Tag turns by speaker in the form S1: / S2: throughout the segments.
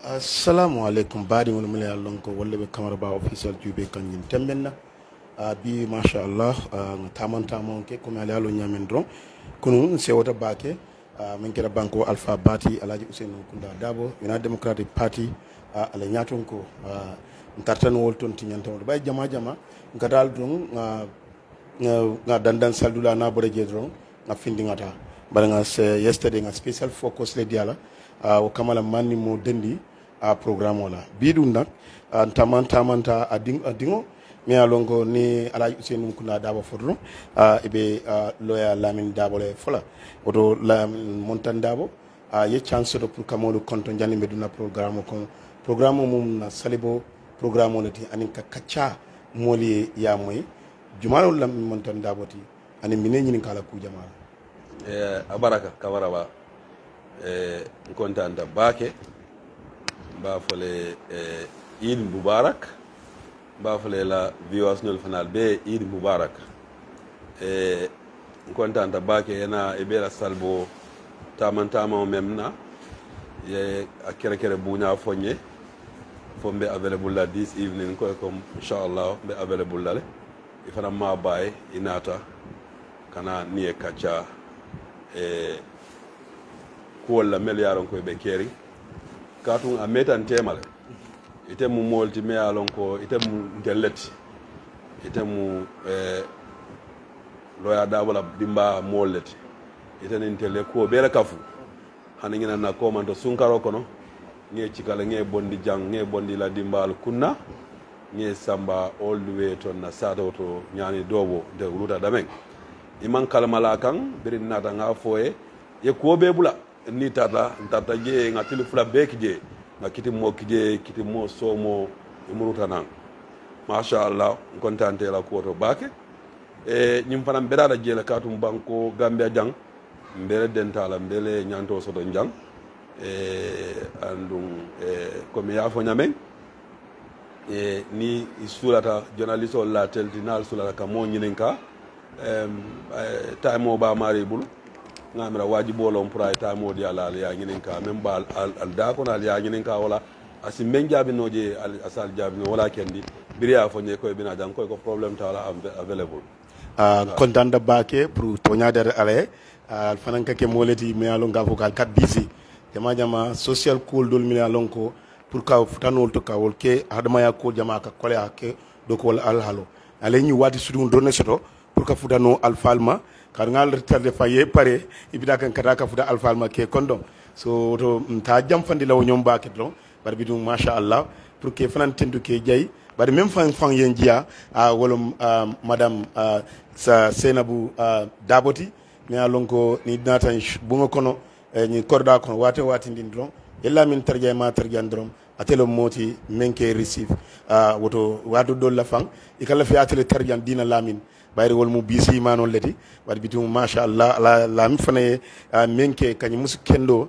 S1: Assalamu alaikum badi wala mala lonko wala be camera ba official jube kanyin tembenna bi masha Allah tamanta mon ke ko mala lo nyamen dron kunu se wota bake min kera banko alpha bati alaji Usainu Kunda Dabo United Democratic Party ala nyaton ko ntartan wolton tinyanta wala bay jama ngadal dron nga dandan saldula na bore jedron nga findingata bala nga yesterday nga special focus le diala o kamala manni mo dendi a programme wala bidum nak tamanta adingo mi alongo ni alaji Usainu Kunda Dabo fodro ibe lawyer Lamin Darboe fola oto la montan Dabo ye chance do pour kamolu konto jani meduna programme mum na Salibo programme lati anin ka kacha moli ya moy jumalo lam montan Dabo ti ani mine nyini kala ku jamala
S2: abaraka kawaraba kontanta bake ba fole Eid Mubarak ba fole la viewers nol fanal be Eid Mubarak kontanta bake yana ibera salbo tamantama memna ye akere bunya fonye fombe available la this evening ko comme inshallah be available la ifana ma bay inata kana niye kacha walla mel yaron ko be keri katun a metan temale ite mu molti me alon ko ite mu deleti ite mu loya dabala dimba molleti ite nin tele ko bela kafu hani ngina na ko man to sunkaro kono nge cikala nge bondi jang nge bondi la dimbal kunna nge samba all the way to na sato to nyani dobo de ruta damen iman kalmala kan birin nata nga foye ye ko be bula ni tata je nga tilu fula beki je nga kiti mo somo imuruta nan masha Allah kontante la ko to bake nyim fanam bedada je la katum banko Gambia jang mbele dentala mbele nyanto soto jang andum comme ya fo nyamen ni sulata journaliste la teltinal sulata ka mo nyininka time ba mari bul ngamira wajibolo on pray time odi ala ya nginen ka même bal al da ko al ya nginen ka wala asi men jabi noje al asal jabi no wala kendi biriya fo ne ko bina jang ko problem ta wala available
S1: kontanda bake pour to nyaadere ale al fananka ke moleti mi alo ngafo kal kat busy jama social cool dol mi alo ko pour ka futanol to kawol ke adama ya ko jama ka kole ke do ko al halo ale ni wadi sudum donne soto pour ka futano alfalma kar ngal retardé faye pare ibida kan kata ka fuda alfalma ke kondom so to ta jamfandi law ñom baake don bar bi dum masha Allah pour que fanan tendu ke jay bar même fan yen jiya wolum madame sa Senabu Daboti mi alonko ni nata bunga kono ni korda kono wati ndin don illa min tarjay ma tarjan drom atelo moti menke receive woto wadu dol la fang ikala fi atele tarjan dina Lamin bayri wol mu bisi manon leti wad bitum masha Allah la mi fane menke kany musu kendo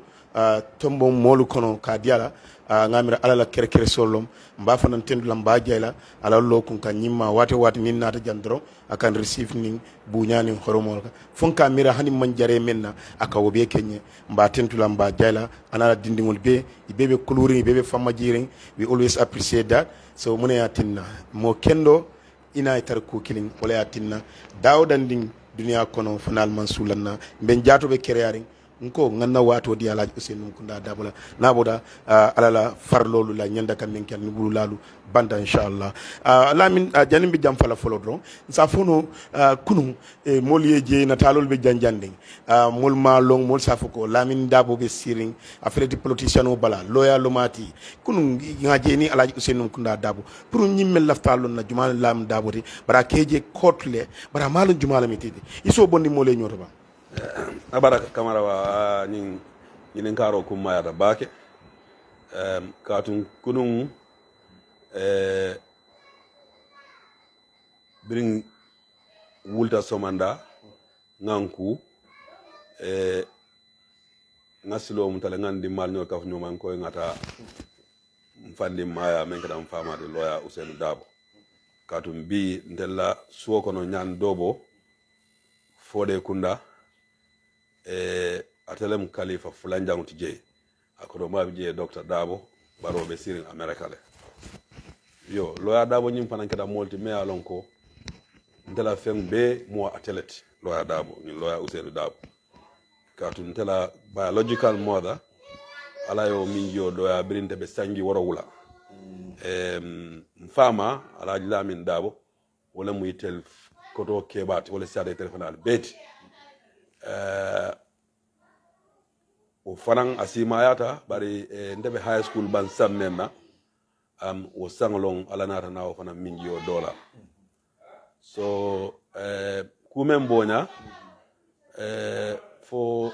S1: tombo molu kono ka diala ngamira alala kere solom mba fanan tendulam ba jayla ala lo kun kan nyimma wati nin nata jandro akan receive nin buñani horomol ka fonka mira hani man jare menna aka wobe kenye mba tentulam ba jayla anala dindingol be bebe kuluri bebe famma jiring we always appreciate that so mune yatinna mo kendo ina tar ko kilin wala yatinna dawdan din duniya kono fanal mansulanna ben jatobe kereyaring nko nganna wato di alaji Usainu Kunda Dabo na boda alala farlolu la nyanda kan men kel nubulu lalu banda inshallah Lamin janim bi jam fala folo dron sa fono kunu moliye je na talol be janjande mol ma long mol sa foko Lamin Darboe be siring affaire di politicien o bala loya lomati kunu ngaje ni alaji Usainu Kunda Dabo pour nyimmel laftalon na jumal Lamin Darboe ti bara keje kotle bara malu jumal mitide iso bondi mole nyoto ba
S2: abaraka kamara wa ñinin karo kum mayata bake katun kunun birin wulta somanda nganku ngasilo mutale ngandi mal ñol kaf ñoman koy ngata mfandi maya men kada mfama de loya Usainu Darboe katun bi ndella suwo kono ñan dobo fode kunda atelem khalifa fulanjangu tije akodo mabi je Dr. Darboe baro be sirin America le yo Lawyer Darboe nyim fanan keda molti me alon ko ndela feng be mo atelet Lawyer Darboe ni Lawyer Ousainou Darboe katu ndela biological mother ala yo min yo do ya birinde be sangi woro wula mfama ala Lamin Darboe wala mu yitel koto kebat wala sade telefonal beti o fanan asimayata bari ndebe high school ban sammema o sanglong ala nata na o fanan min yo dollar so kumen bonya fo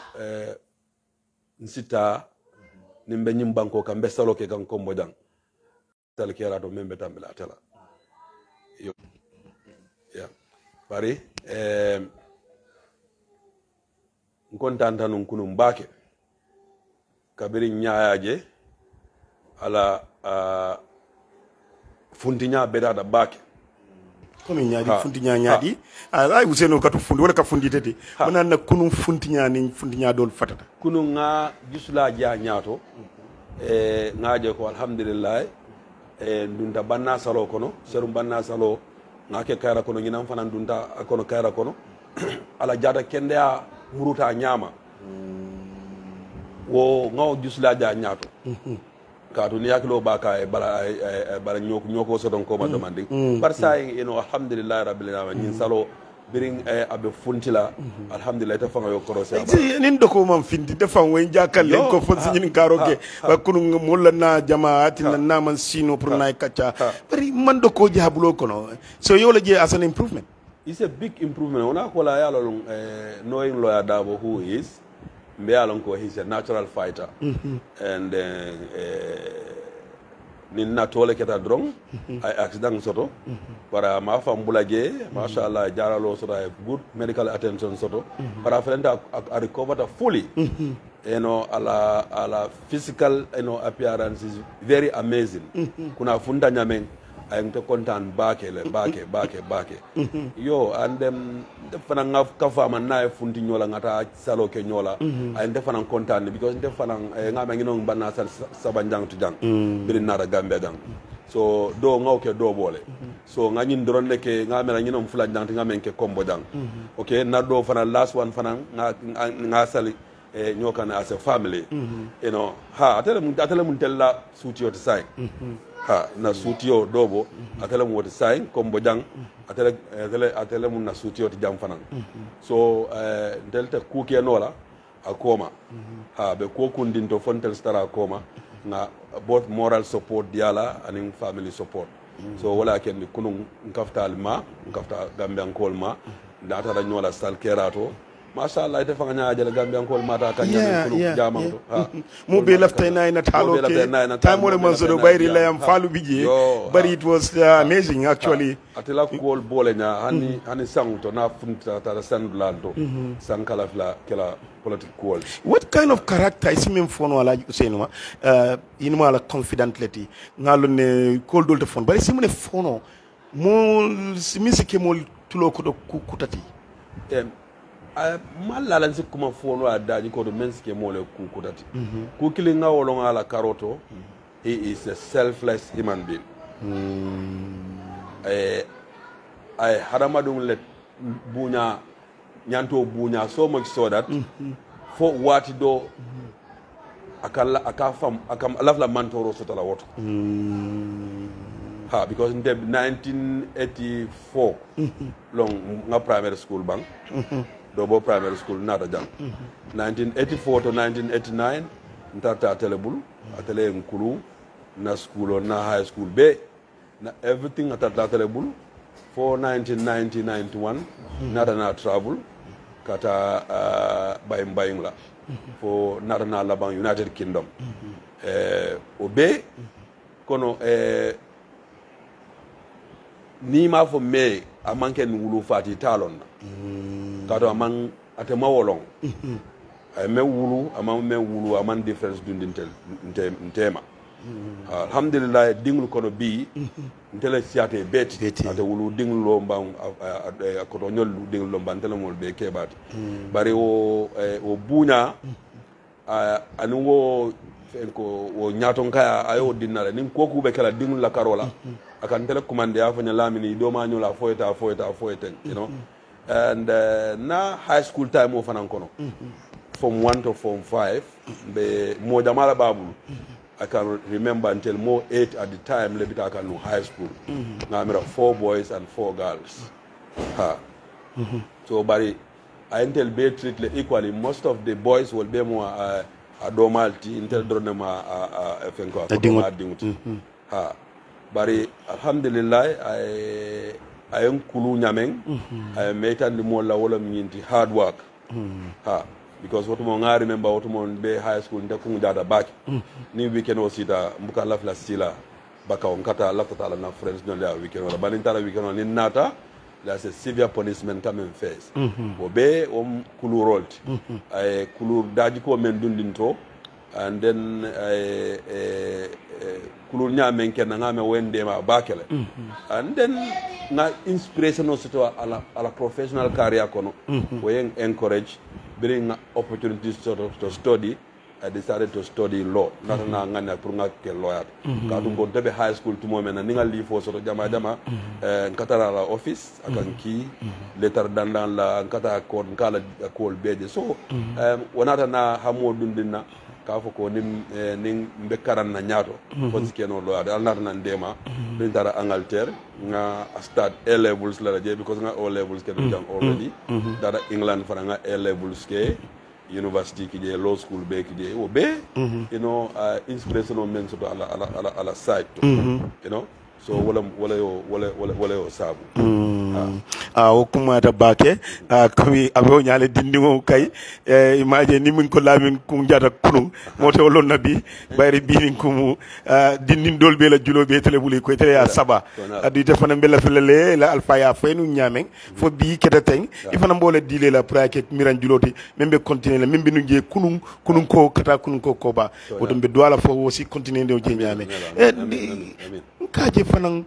S2: nsita nimbe nyim banko kambe salo ke kan kombo jang tal kera to membe tambela tela yo ya bari nkontanta nun kunum bake kabiri nyaaje ala funtinya bedada bake
S1: komi nyaadi funtinya nyaadi ay Ousainou katu fundi wala ka fundi tete manan na kunum funtinya ni funtinya dol fatata
S2: kunu nga jusula ja nyaato ngaaje ko alhamdulillah ndunta banna salo kono serum banna salo ngake kayra kono nyinam fanan dunta kono kayra kono ala jada kende a muruta nyama wo ngaw jusla ja nyaato kaatu ni yakilo baka e bara nyoko so don ko ma demandi par sa eno alhamdulillah rabbil alamin nyin salo biring abe funtila alhamdulillah ta fanga yo korose
S1: nin doko man findi defan way jakal len ko fon sigin karoke ba kunu mulla na jamaati na man sino pour nay kacha bari man doko jabulo kono so yo la je as an improvement.
S2: It's a big improvement. Ona ko la yalo knowing Lawyer Darboe who is Mbealonko, he's a natural fighter. And Nina Tole Keta Drong, I accident soto. Para ma fambulaje, mashallah, Jaralo so have good medical attention soto. Para friend I recovered fully. You know, ala physical, you know, appearance is very amazing. Kuna funda nyameng. I'm to content back. Yo, and the fanang kafa manai funti nyola ngata salo ke nyola. And the fanang content because the fanang ngamangino bana sabanjang to jang. Birin nara Gambia jang. So do ngauke do bole. So nganin dronde ke ngamela ngino mfula jang ngamen ke combo jang. Okay, na do fanang last one fanang ngasali nyoka as a family. You know, atele mun tella suti ot sai. Na sutio dobo atele mu woti sign kombo jang atele mu na sutio ti jam fanan so delta kuke nola akoma be ko kundinto fontel stara akoma na both moral support diala and family support so wala ken kunu nkafta gambian kolma data da nyola sal kerato mashallah ite fanga nyaajale gambian kol mata kanya kulu jamamto
S1: mo be lafta na talo ke time wala manso do bayri layam falu bije but it was amazing actually
S2: atela kol bole nya hani sanguto na funta ta sandulando sankala fla kala political call.
S1: What kind of character is him fono ala Ousainou inuma ala confidently ngalo ne kol dol te fon bari simune fono mo misike mo tulo ko do kutati malla lan sikuma fono adaji ko do menske mole ku kutati ku kilinga wolonga ala karoto he is a selfless human being ay hadamadum let bunya nyanto bunya so much so that for what do akafam akam lafla mantoro sotala woto because in 1984 long nga primary school bang Dobo primary school nata jang 1984 to 1989 ntata atelebul atele nkulu na school na high school be na everything atata atelebul for 1990-91 nata na travel kata bayim la for nata na labang United Kingdom obe kono ni ma fo me amanke ngulu fati talon kato amang atema wolong me wulu amang difference dundintel ntema alhamdulillah dinglu kono bi ntele siate beti ate wulu dinglu lo mbang akoto nyol dinglu lo mbang tele mol be kebati bari o bunya anu wo
S2: ko o nyaton kaya ayo dinare nin ko ku be kala dingul la karola akan tele commande ya fanya lamini do ma nyola foyta you know and na high school time o fanan kono from 1 to form 5 be mo jamala babu I can remember until more 8 at the time lebita kan no high school na mira 4 boys and 4 girls ha so bari I until be treated equally most of the boys will be more a domalti intel drone ma a fenko ko ma dinguti ha bari alhamdulillah I am kulu nyameng I metan di mo la wala minti hard work ha because what mo nga remember what mo be high school nda ku dada back ni weekend o sita mbuka la stila baka on kata la tata na friends no la weekend wala balintara weekend on nata there's a severe punishment coming face bo be kulu rolled ay kulu daji ko men dundinto and then kulu nyamen ken nga me wende ma bakele and then na inspiration also to ala professional career kono we encourage bring opportunities to study. I decided to study law. Not na nganya pour nga ke lawyer. Ka dum go debe high school to moment na ninga li fo so jama nkatara la office akan ki letter dandan la nkata ko kala ko beje so wonata na hamo dundina ka fo ko nim be karan na nyaato ko sikeno lawyer al nata nan dema bin tara Angleterre nga start A levels la je because nga O levels ke jang already dara England fara nga A levels ke university ki je law school be ki je o be you know inspirational men so ala side you know so wala yo sabu
S1: o kuma ta bake kami abo nyale dindingo kay imagine ni min ko lamin ku jata kunu moto lon nabi bayri birin kumu dindin dolbe la julobe tele buli ko tele ya saba adi defana bella felele la alfa ya faynu nyamen fo bi keta ten ifana mbole dile la praket miran juloti membe continuer la membe nu je kunun ko kata kunun ko ba wodo be doala fo aussi continuer de je nyame kaje fanan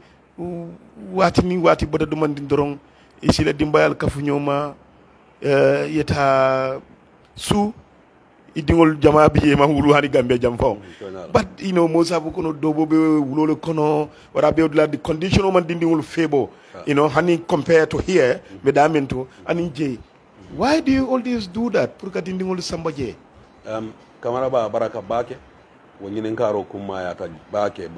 S1: wati boda dumandi dorong isi la dimbayal kafu ñoma yeta su idingol jama biye ma wulu hani gambe jam faw but you know mo sabu kono dobo be wulole kono wara be la the condition o man dindingol febo you know hani compared to here be damento ani je why do you always do that pour ka dindingol samba je
S2: kamara ba baraka bake woni nen karo kuma ya tan bake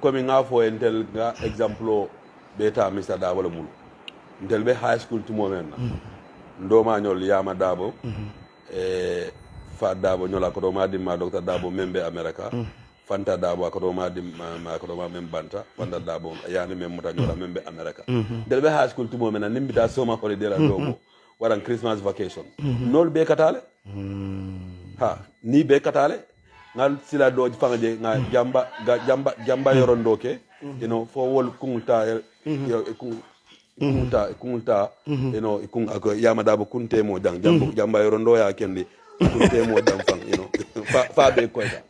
S2: comme nga fo entel nga exemple beta Mr. Darboe mulu entel be high school to moment ndoma nyol yama Darboe fa Darboe nyola ko do ma dim ma Dr. Darboe membe America Fanta Darboe ko do ma dim ma ko do ma mem banta Fanta Darboe yani mem muta nyola membe America entel be high school to moment nimbita soma holiday la dogo waran Christmas vacation nol be katale ha ni be katale ngal sila do fangaje nga jamba yorondoke you know for wol kungulta kungulta you know ako yama Darboe kunte mo dang jamba yorondo ya kendi kunte mo dang fang you know fa be ko ta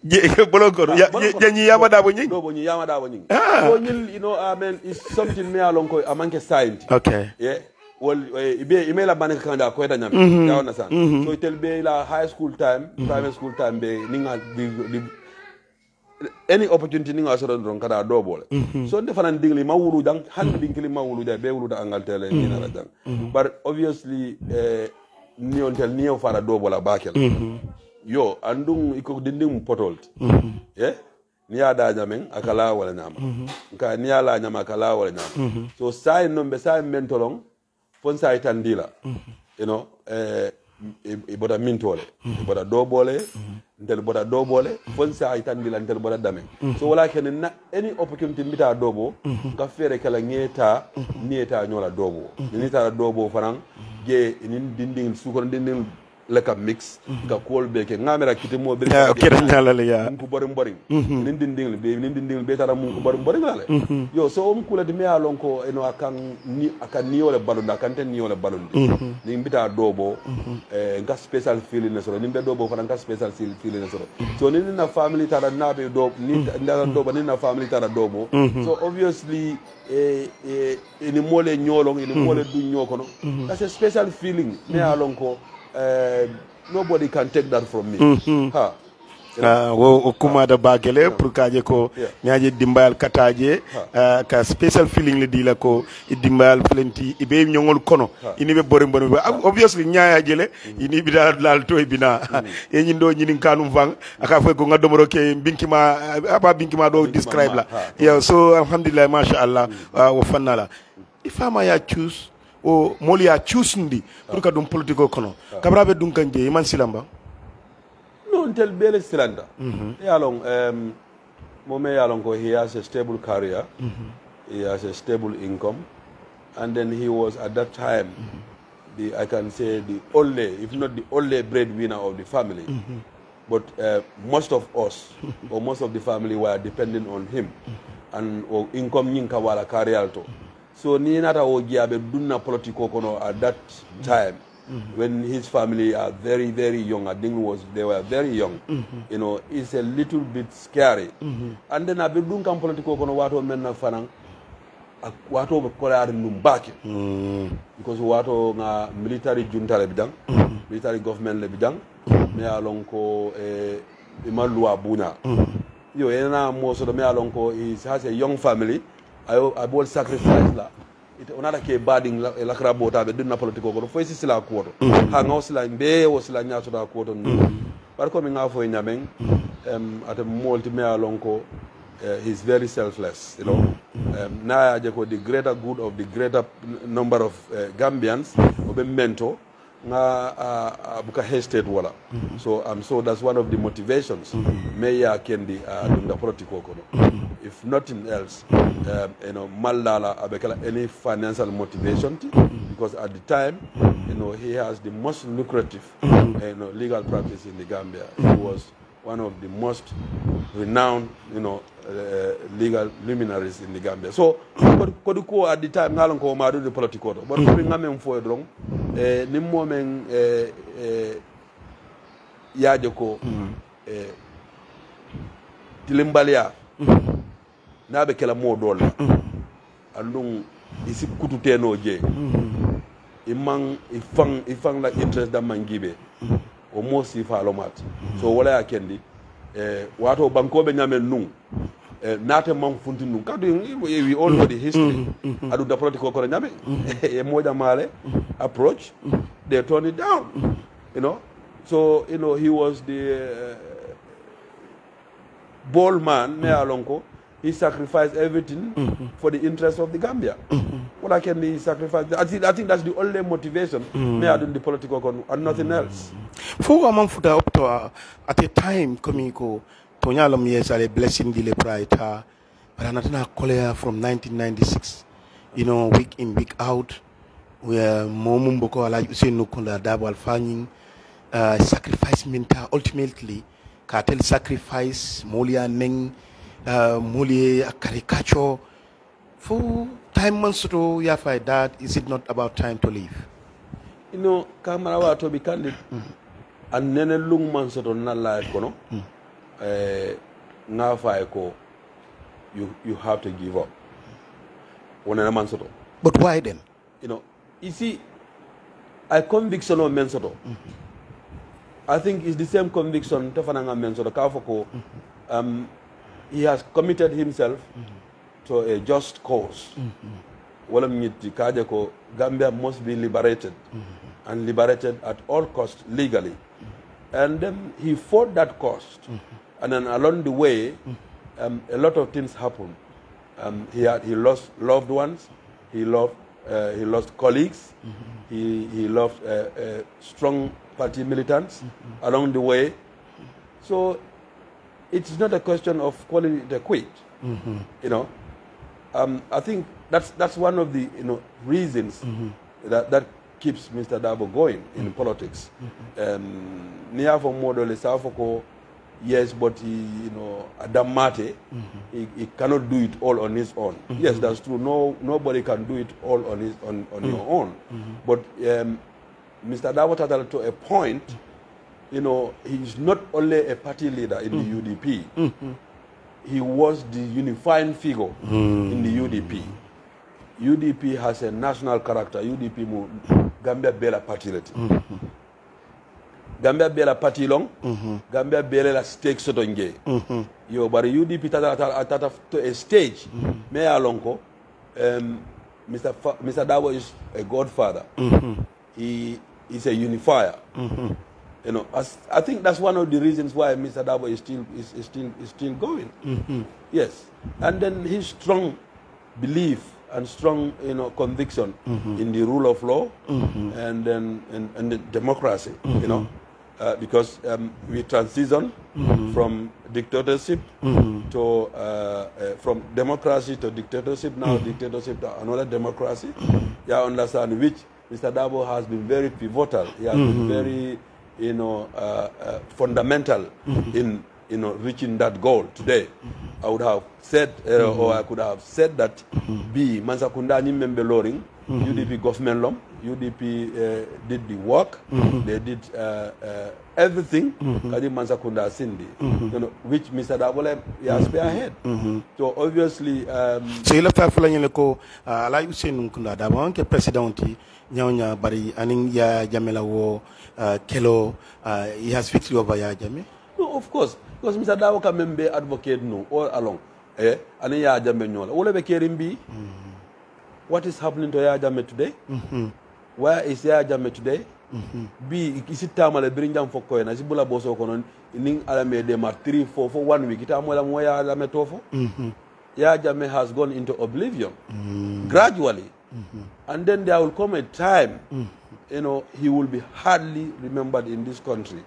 S1: boloko ya nyi yama Darboe nyi
S2: do bo nyi yama Darboe nyi so nyil you know amen is something me alon ko amanke science
S1: okay yeah
S2: well ibe la banaka kanda ko eta nyam ya wana san so tel be la high school time primary school time be ninga any opportunity ninga so don kada do bole so defanan dingli ma wulu dang han dingli ma wulu da be wulu da Angleterre ni na dang but obviously ni on tel ni o fara do bola bakel yo andum iko dindim potolt ni ada nyamen akala wala nyama ka ni ala nyama akala wala nyama so sai nombe sai mentolong fon sa itandila you know iboda mintole iboda dobole ntel boda dobole fon sa itandila ntel boda dame so wala ken na any opportunity mita dobo ka fere kala ngeta nieta nyola dobo nieta dobo fanan je nin dinding sukon dinding leka mix ka kol beke ngamera kitimo be
S1: kira nyala le ya
S2: ko boring nin dinding be tara mun ko boring la yo so kula de me alon ko eno akan ni wala balunda kan ten ni wala balundi ni mbita dobo nga special feeling so ni be dobo fa nga special feeling so ni na family tara nabe do ni ndala dobo ni na family tara dobo so obviously ni mole nyolong ni mole du nyokono that's a special feeling me alon ko nobody can take that from me. Ha.
S1: Wo kuma da bagele pour kaje ko nyaaje dimbayal kataje ka special feeling le dila ko dimbayal plenty ibe nyongol kono ini be bore bore obviously nyaaya jele ini bi dal toy bina e nyindo nyinin kanum vang aka fay ko ngadomoro ke binkima aba binkima do describe la yeah so alhamdulillah masha Allah wo fanala ifama ya choose o moli ya choose ndi pour ka dum politiko kono kabrabe dum kanje man silamba
S2: no until Bele Cylinder. He has a stable career, he has a stable income, and then he was at that time, I can say the only, if not the only breadwinner of the family. But most of us, or most of the family were depending on him, and income nyinka wala career to. So ni nata ogiabe dunna politiko kono at that time. When his family are very, very young, I think they were very young. You know, it's a little bit scary. And then I've been doing political kono wato menna fanang wato kolari numbaki. Because wato nga military junta le bidang, military government le bidang, me alonko imalua buna. Yo ena mo so me alonko he has a young family. I will sacrifice la. Onata ke bading la krabota be dunna politiko ko fo sila ko to ha ngawsila be o sila nyaato da ko to par ko mi ngafo nyamen at a multi me alonko he's very selfless, you know. Na je ko the greater good of the greater number of Gambians obe mento nga buka hesitate wala. So that's one of the motivations me ya kendi dunna politiko ko. If nothing else, you know, Malala abekala any financial motivation, because at the time, you know, he has the most lucrative, you know, legal practice in the Gambia. He was one of the most renowned, you know, legal luminaries in the Gambia. So, Koduko at the time, ngalon ko madu the political, but we ngamen fo drong, nimmo men yajoko tilimbalia. Nabe kela mo dola andung isi kutute no je imang ifang la interest da mangibe o mo si fa lomat so wala ya kendi wato banko be nyame nun nate man funti nun kadu we all know the history adu da political ko nyame e moja male approach they turn it down, you know. So you know he was the bold man me alonko. He sacrificed everything for the interest of the Gambia. What I can be sacrificed. I think that's the only motivation. Me I do the political and nothing else.
S1: For a month up to at a time coming ko Tonyalom yes are a blessing the pride but another color from 1996. You know, week in week out where Momumboko like you say no kola double fanning sacrifice mental ultimately cartel sacrifice molia neng Muli a caricature for time months to yafa that is it not about time to leave?
S2: You know, Kamarawa to be candid and nene lung months to na life kono na fa ko you have to give up.
S1: But why then?
S2: You know, you see, a conviction of mensoto. I think it's the same conviction Tefananga mensoto Kafoko. He has committed himself to a just cause. Gambia must be liberated and liberated at all costs legally. And then he fought that cause. And then along the way, a lot of things happened. He lost loved ones. He lost colleagues. He lost strong party militants along the way. So it's not a question of calling it a quit. You know, I think that's one of the reasons that keeps Mr. Darboe going in politics. Niafo model Safoko, yes, but he, Adam Mate, he cannot do it all on his own. Yes, that's true. Nobody can do it all on your own. But Mr. Darboe Tatal, to a point, he's not only a party leader in the UDP. He was the unifying figure in the UDP. UDP has a national character. UDP Gambia Bela party. Gambia bela party long, Gambia bela la stake soto nge. Yo, but UDP tata to a stage, me alonko, Mr. Darboe is a godfather. He is a unifier. You know, I think that's one of the reasons why Mr. Darboe is still going. Yes, and then his strong belief and strong, you know, conviction in the rule of law and then and the democracy. You know, because we transition from dictatorship to from democracy to dictatorship. Now dictatorship to another democracy. Yeah, understand which Mr. Darboe has been very pivotal. He has been very, you know, fundamental in, you know, reaching that goal today. I would have said, or I could have said that Mansakunda Nyimembe Loring, UDP government lom, UDP did the work, they did everything, Kadi Mansakunda Cindy, you know, which Mr. Darboe has spearhead. So obviously,
S1: so ila fa fulani ko ala Usainu Nkunda Darboe ke presidenti nyawnya bari aning ya jamela wo kelo he has victory over ya jame.
S2: No, of course, because Mr. Darboe can member advocate no all along. Ani ya jame nyola. Wole be kerimbi. What is happening to ya jame today? Where is ya jame today? B isi tamale brinjam foko na sibula boso kono ning alame de mar 3 4 for 1 week itamola mo ya alame tofo. Ya jame has gone into oblivion gradually. And then there will come a time, you know, he will be hardly remembered in this country.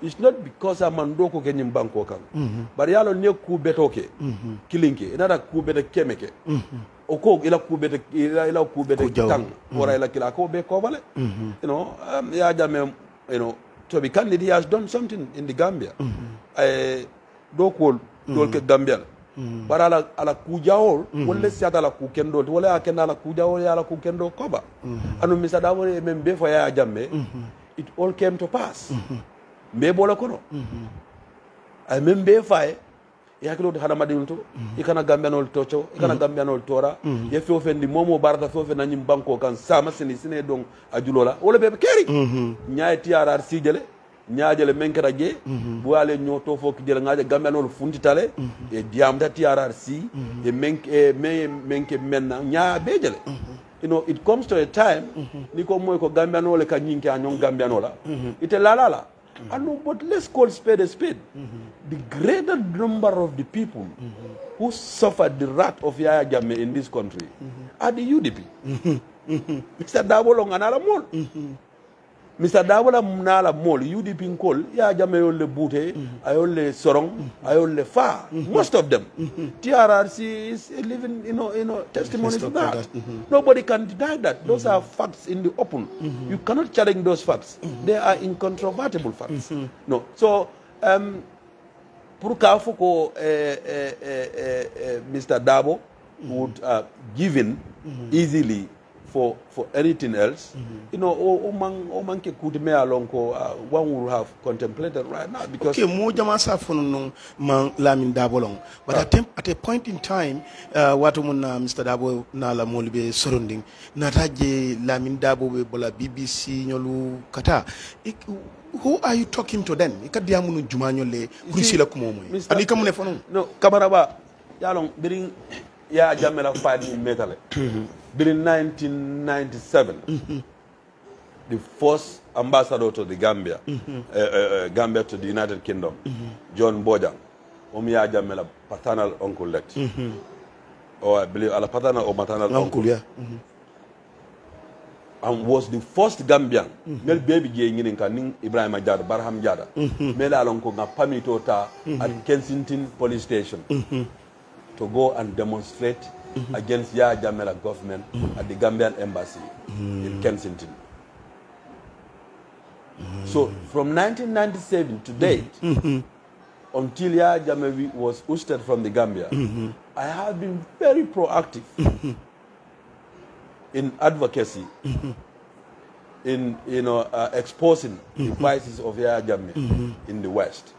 S2: It's not because a mandoko kenyim banko kan, but yalo ne ku betoke, killinke, another ku bete kemeke, oko ila ku bete ila ku bete tang, ora ila kila ko be kovale. You know, ya jame, you know, to be candid, he has done something in the Gambia. Doko dolke Gambia. But ala kujawol wala siata ala kukendo wala akenda ala kujawol ala kukendo koba anu Mr. Darboe membe fo ya jamme it all came to pass me bola kono ay membe fay ya kilo hada madinto ikana gambianol tocho ikana gambianol tora ye fe ofendi momo barata fe ofendi nyim banko kan sama sine don ajulola wala be keri nyaay tiarar sijele ñaajale menkata je bu wale ñoto fo ki jël ngaaje gambianol funtitale e diamta TRRC e menke menna ñaa bejele. You know, it comes to a time niko moy ko gambianol ka nyinki anyon gambianola ite la but let's call spade a spade. The greater number of the people who suffered the wrath of Yaya Jammeh in this country are the UDP. Mr. Darboe long anala mol. Mr. Darboe mnala mol UDP nkol ya Jammeh yolle bute ayolle sorong ayolle fa most of them TRRC is living you know testimony to that. Nobody can deny that. Those are facts in the open. You cannot challenge those facts. They are incontrovertible facts. No, so pour ko Mr. Darboe would give in easily for anything else, you know, one will have contemplated right now because
S1: Lamin Darboe but at a point in time, what Mr. Darboe nala molbe surrounding nataje Lamin Darboe bola BBC nyolu kata. Who are you talking to then? Ikadiamunu jumanyole kurisila kumomo. Ani kamune fono.
S2: No, kamaraba yalong biring ya Jammeh fight in metale. During 1997, the first ambassador to the Gambia, Gambia to the United Kingdom, John Bojang, ya Jammeh paternal uncle elect, or I believe a paternal or maternal uncle,
S1: yeah,
S2: and was the first Gambian. Mel baby gay in Kaning Ibrahim Jada, Barham Jada, Mel alonko na pamitota at Kensington Police Station to go and demonstrate against Yaya Jammeh government at the Gambian embassy in Kensington. So from 1997 to date, until Yaya Jammeh was ousted from the Gambia, I have been very proactive in advocacy, in exposing the vices of Yaya Jammeh in the West.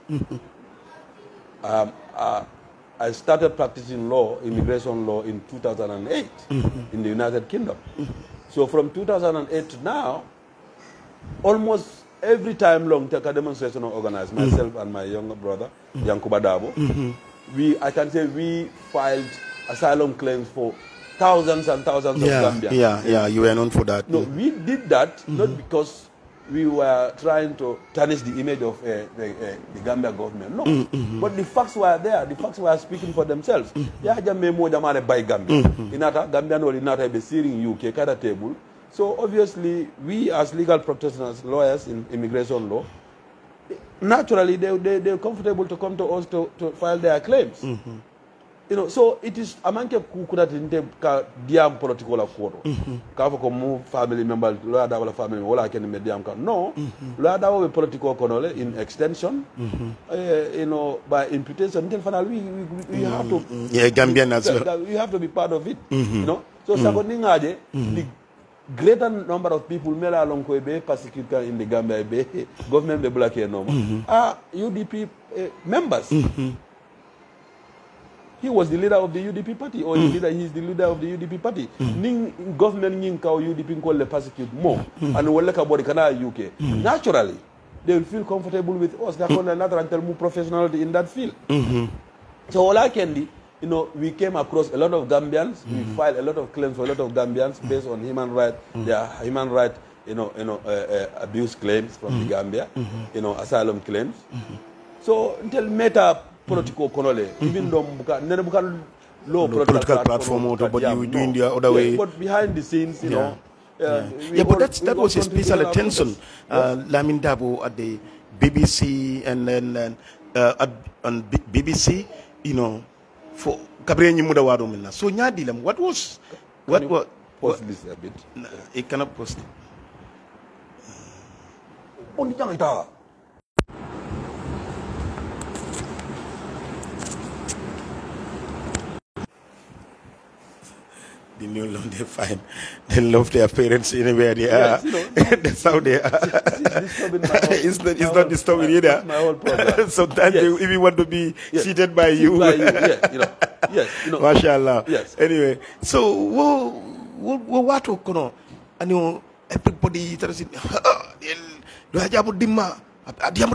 S2: I started practicing law, immigration law, in 2008 in the United Kingdom. So from 2008 to now, almost every time long, take a demonstration organized, myself and my younger brother, Yankuba Darboe. I can say we filed asylum claims for thousands and thousands of Gambians.
S1: Yeah, you were known for that.
S2: No, we did that not because we were trying to tarnish the image of the Gambia government. No, but the facts were there. The facts were speaking for themselves. Yeah, Jamaica mo jamane by Gambia. Inata Gambia no inata be sitting UK kada table. So obviously, we as legal practitioners, lawyers in immigration law, naturally they're comfortable to come to us to file their claims. You know, so it is amanke kukuda tinte ka diam political akoro. Ka for come family member, lawyer da wala family wala ken me diam ka. No, lawyer da we political konole in extension. You know, by imputation until finally we have to
S1: Gambian as well.
S2: We have to be part of it. You know, so second aje the greater number of people mela along ko be persecuted in the Gambia be government be black no are UDP members. He was the leader of the UDP party, or he is the leader of the UDP party. Ning government ning ka UDP call the persecute more, and wale ka body kana UK. Naturally, they will feel comfortable with us. They are another and tell more professionality in that field. So all I can do, you know, we came across a lot of Gambians. We filed a lot of claims for a lot of Gambians based on human rights, their human right, abuse claims from the Gambia, asylum claims. So until meta political konole, even though low
S1: political platform, but you doing the other way.
S2: But behind the scenes, you know.
S1: But that was a special attention, Lamin Darboe at the BBC and then on BBC, you know, for Gabriel Muda Wadomina. So Nyadilam, what was
S2: post this a bit?
S1: It cannot post it. The new law, they find they love their parents anywhere they are. That's how they are. It's not disturbing either.
S2: My whole problem.
S1: Sometimes they even want to be seated by you. Mashallah.
S2: Yes.
S1: Anyway, so what you know, everybody interested. The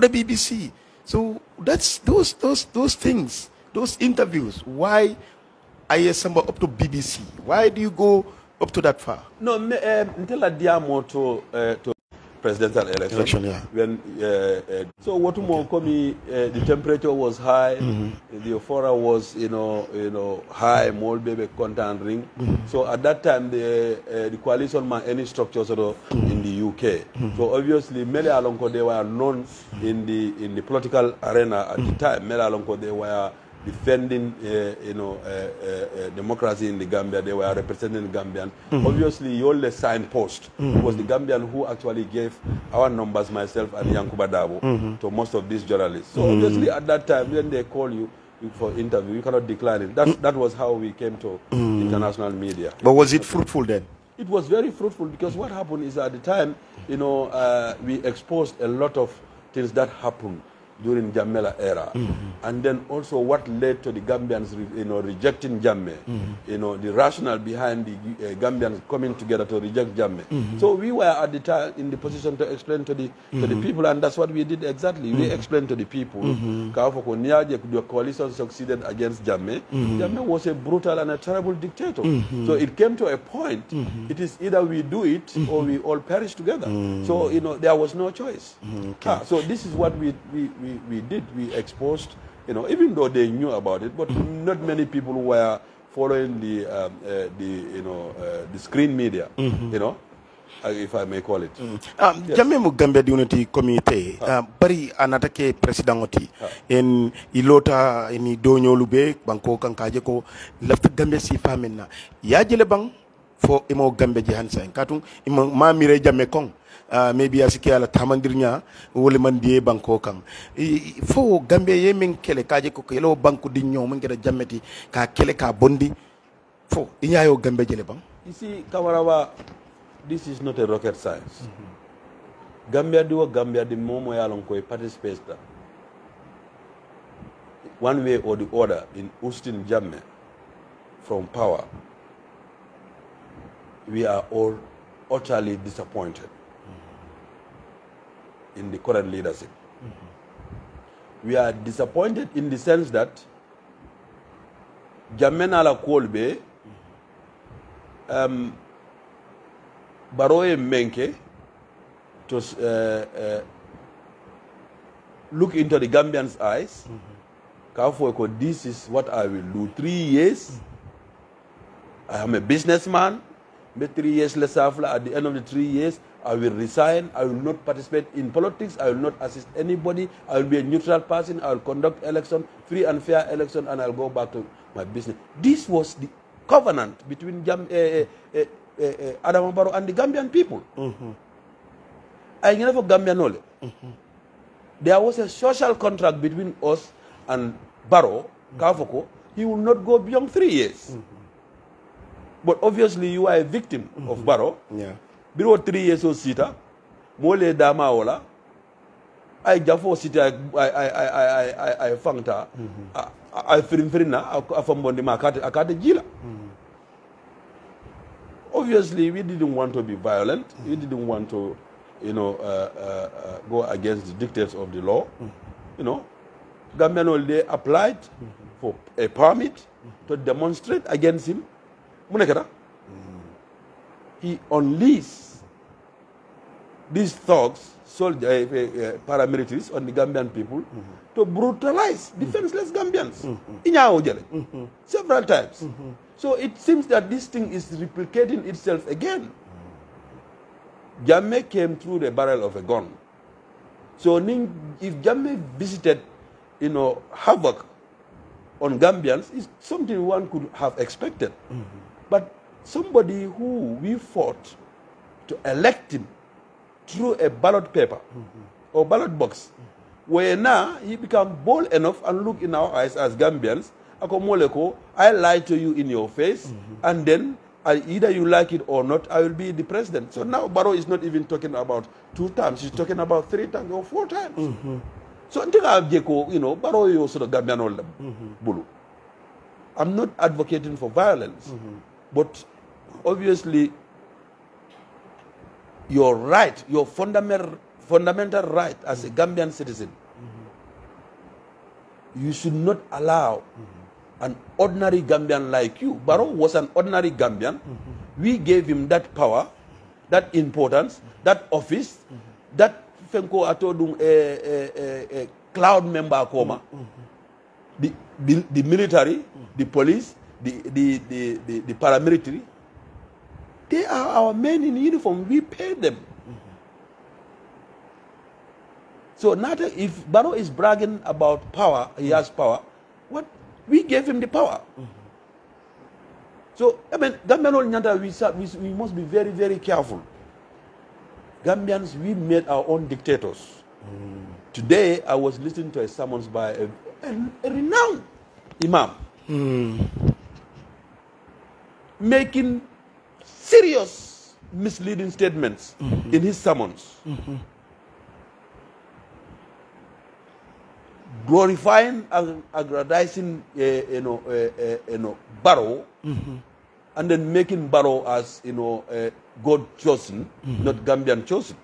S1: BBC. So that's those things, those interviews. Why? I hear somebody up to BBC. Why do you go up to that far?
S2: No, until I diamo to presidential election. When so what more come? The temperature was high. The euphoria was high. More baby content ring. So at that time the coalition man any structures in the UK. So obviously many alonko they were known in the political arena at the time. Many alonko they were defending, democracy in the Gambia. They were representing the Gambian. Obviously, you only signpost. It was the Gambian who actually gave our numbers, myself and Yankuba Darboe, to most of these journalists. So obviously, at that time, when they call you for interview, you cannot decline it. That was how we came to international media.
S1: But was it fruitful then?
S2: It was very fruitful because what happened is at the time, we exposed a lot of things that happened during Jamela era, and then also what led to the Gambians, rejecting Jammeh, the rationale behind the Gambians coming together to reject Jammeh. So we were at the time in the position to explain to the people, and that's what we did exactly. We explained to the people, the coalition succeeded against Jammeh. Jammeh was a brutal and a terrible dictator. So it came to a point, it is either we do it or we all perish together. So, there was no choice. So this is what we did. We exposed, even though they knew about it, but not many people were following the screen media, if I may call it.
S1: Jammeh mu Gambia Unity Committee, bari anatake presidentoti en ilota eni donyolu be banko kankaje ko lafta Gambia si famina ya jele bang fo imo Gambia ji hansa katung imo mamire Jammeh kong. Maybe asiki ala tamandirnya wole man die banko kan fo Gambia yemen kele kaje ko kelo banko di ñoo man gëna Jammeh ka kele ka bondi fo iñayo Gambia jele bang.
S2: You see, Kamarawa, this is not a rocket science. Gambia di momo ya lon koy participate one way or the other in ousting Jammeh from power. We are all utterly disappointed. in the current leadership. We are disappointed in the sense that Jamena la Kolbe Baroye Menke to look into the Gambians' eyes. This is what I will do. 3 years. I am a businessman. But 3 years less after, at the end of the 3 years, I will resign. I will not participate in politics. I will not assist anybody. I will be a neutral person. I will conduct election, free and fair election, and I'll go back to my business. This was the covenant between Adama Barrow and the Gambian people. I never Gambian knowledge. There was a social contract between us and Barrow, Kafoko. He will not go beyond 3 years. But obviously, you are a victim of Barrow.
S1: Yeah.
S2: Below 3 years old sita, mole dama ola. I jafo sita I fangta. I firina afambondi akate jila. Obviously, we didn't want to be violent. We didn't want to, go against the dictates of the law. Gambian they applied for a permit to demonstrate against him. He unleashed these thugs, soldiers, paramilitaries on the Gambian people to brutalize defenseless Gambians several times. So it seems that this thing is replicating itself again. Jammeh came through the barrel of a gun. So if Jammeh visited, havoc on Gambians, is something one could have expected. But somebody who we fought to elect him through a ballot paper or ballot box, where now he become bold enough and look in our eyes as Gambians, I lie to you in your face, and then either you like it or not, I will be the president. So now Barrow is not even talking about 2 times, he's talking about 3 times or 4 times. So until I have Barrow is also the Gambian Bulu. I'm not advocating for violence, but obviously your right, your fundamental right as a Gambian citizen, you should not allow an ordinary Gambian like you. Barrow was an ordinary Gambian. We gave him that power, that importance, that office, that Fenko Atodung a cloud member coma. The military, the police, the paramilitary, they are our men in uniform. We pay them. So now if Barrow is bragging about power, he has power, what? We gave him the power. So, I mean, Gambian, we must be very, very careful. Gambians, we made our own dictators. Today, I was listening to a sermon by a renowned imam, making serious misleading statements in his sermons, glorifying and aggrandizing Barrow, and then making Barrow as God chosen, not Gambian chosen.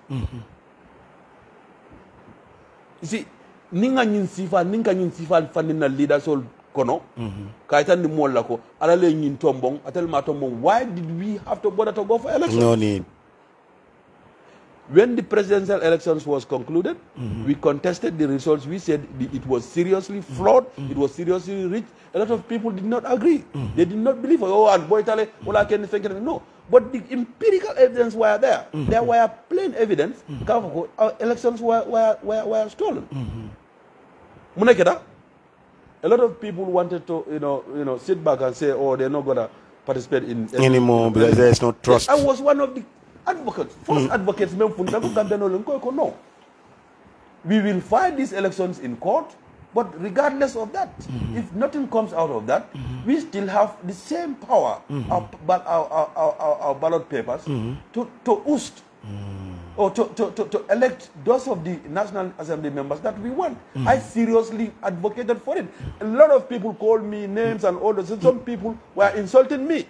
S2: You see, ninga nyinsifal fanina leaders all kono kaitan di molla ko alale nyin tombong atel ma tombong. Why did we have to bother to go for elections?
S1: No need.
S2: When the presidential elections was concluded, we contested the results. We said it was seriously flawed, it was seriously rigged. A lot of people did not agree. They did not believe, and Boitale, no. But the empirical evidence were there. There were plain evidence. Our elections were stolen. A lot of people wanted to, sit back and say, they're not gonna participate in
S1: anymore because there is no trust.
S2: I was one of the advocates, first advocates. No, we will fight these elections in court, but regardless of that, if nothing comes out of that, we still have the same power, our ballot papers, to oust or to elect those of the National Assembly members that we want. I seriously advocated for it. A lot of people called me names and all those. Some people were insulting me.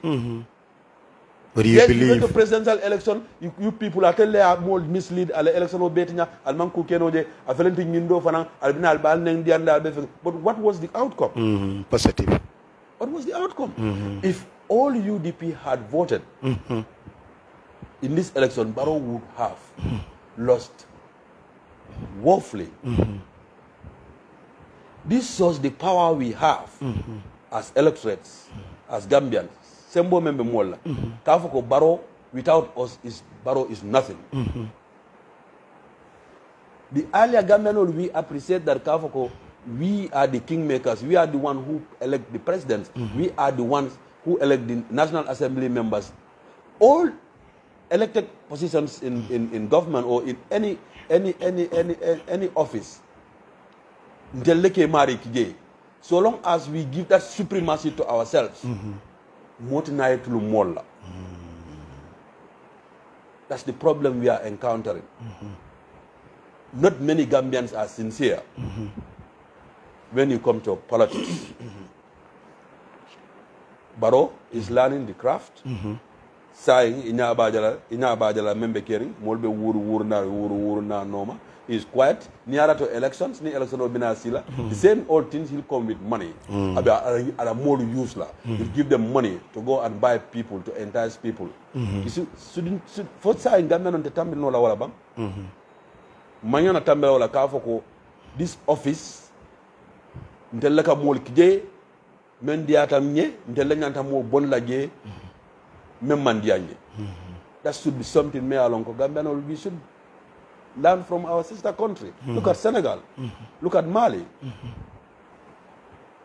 S1: What do you
S2: yes,
S1: believe?
S2: you went to presidential election, you people are telling you more mislead at the election of Betinya, Alman Kukenoje, a Valentin Yindo Fana, Albina Alban, but what was the outcome?
S1: Positive.
S2: What was the outcome? If all UDP had voted in this election, Barrow would have lost woefully. This shows the power we have as electorates, as Gambians. Sembo member Mola. Kafoko Barrow without us Barrow is nothing. The earlier Gambian, we appreciate that Kafoko, we are the kingmakers. We are the ones who elect the presidents. We are the ones who elect the National Assembly members. All elected positions in government or in any office. So long as we give that supremacy to ourselves, that's the problem we are encountering. Not many Gambians are sincere when you come to politics. Barrow is learning the craft. Saying inya bajala membe kering molbe wuru na noma. He is quiet. Nearer to elections, ni election obina sila. The same old things, he'll come with money. Ada more useless. He'll give them money to go and buy people, to entice people. You see, first time Gambian on the tambil no la wala bang. Manya na tambil wala kafoko. This office, nteleka mol kije, mendiata mnye, nteleka mo bon lage, memmandianye. That should be something me along Gambian we should learn from our sister country. Look at Senegal. Look at Mali.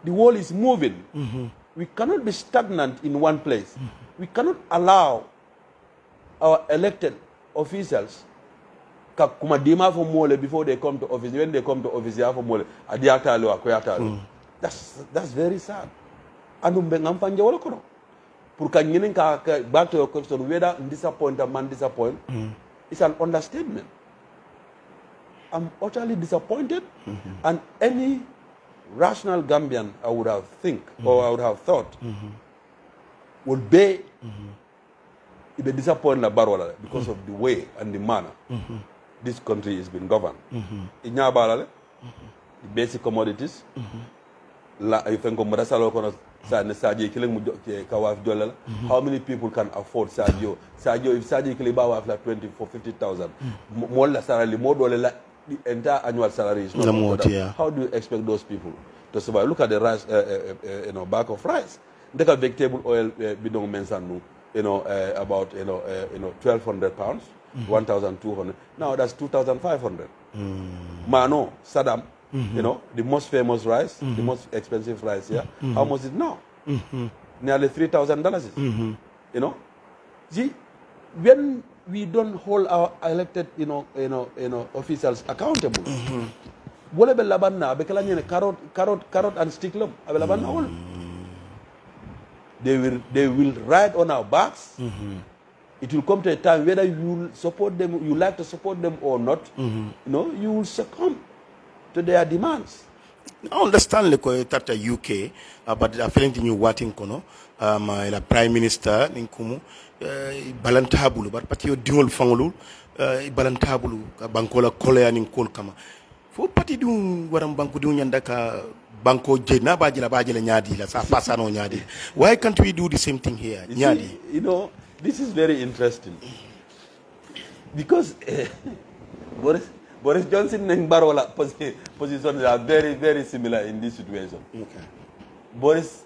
S2: The world is moving. We cannot be stagnant in one place. We cannot allow our elected officials before they come to office. When they come to office, that's very sad. Back to your question, whether disappoint or man disappoint, it's an understatement. I'm utterly disappointed, and any rational Gambian I would have thought would be disappointed because of the way and the manner this country is being governed. The basic commodities, how many people can afford Sadio? Sadio, if Sadio Kiliba have like 20 for 50,000, more la salary, more dollar, the entire annual salary is not more. How do you expect those people to survive? Look at the rice, bag of rice. Take a vegetable oil, bidong mensanu, about 1,200 pounds, 1,200. Now that's 2,500. Mano, Saddam. The most famous rice, the most expensive rice here. How much is it now? Nearly $3,000. See, when we don't hold our elected, officials accountable, carrot and stick them. They will ride on our backs. It will come to a time whether you support them, you like to support them or not. You will succumb to their demands.
S1: I understand that UK, but I feel you watching my Prime Minister Ninkumu balantabulu, but pati yo dingol fangulu balantabulu bankola kolea ninkol kama. Fo pati du waram banko du nyandaka banko je na bajela nyadi la sa pasano nyadi. Why can't we do the same thing here? Nyadi.
S2: See, this is very interesting because Boris Johnson and Barola positions are very, very similar in this situation. Okay. Boris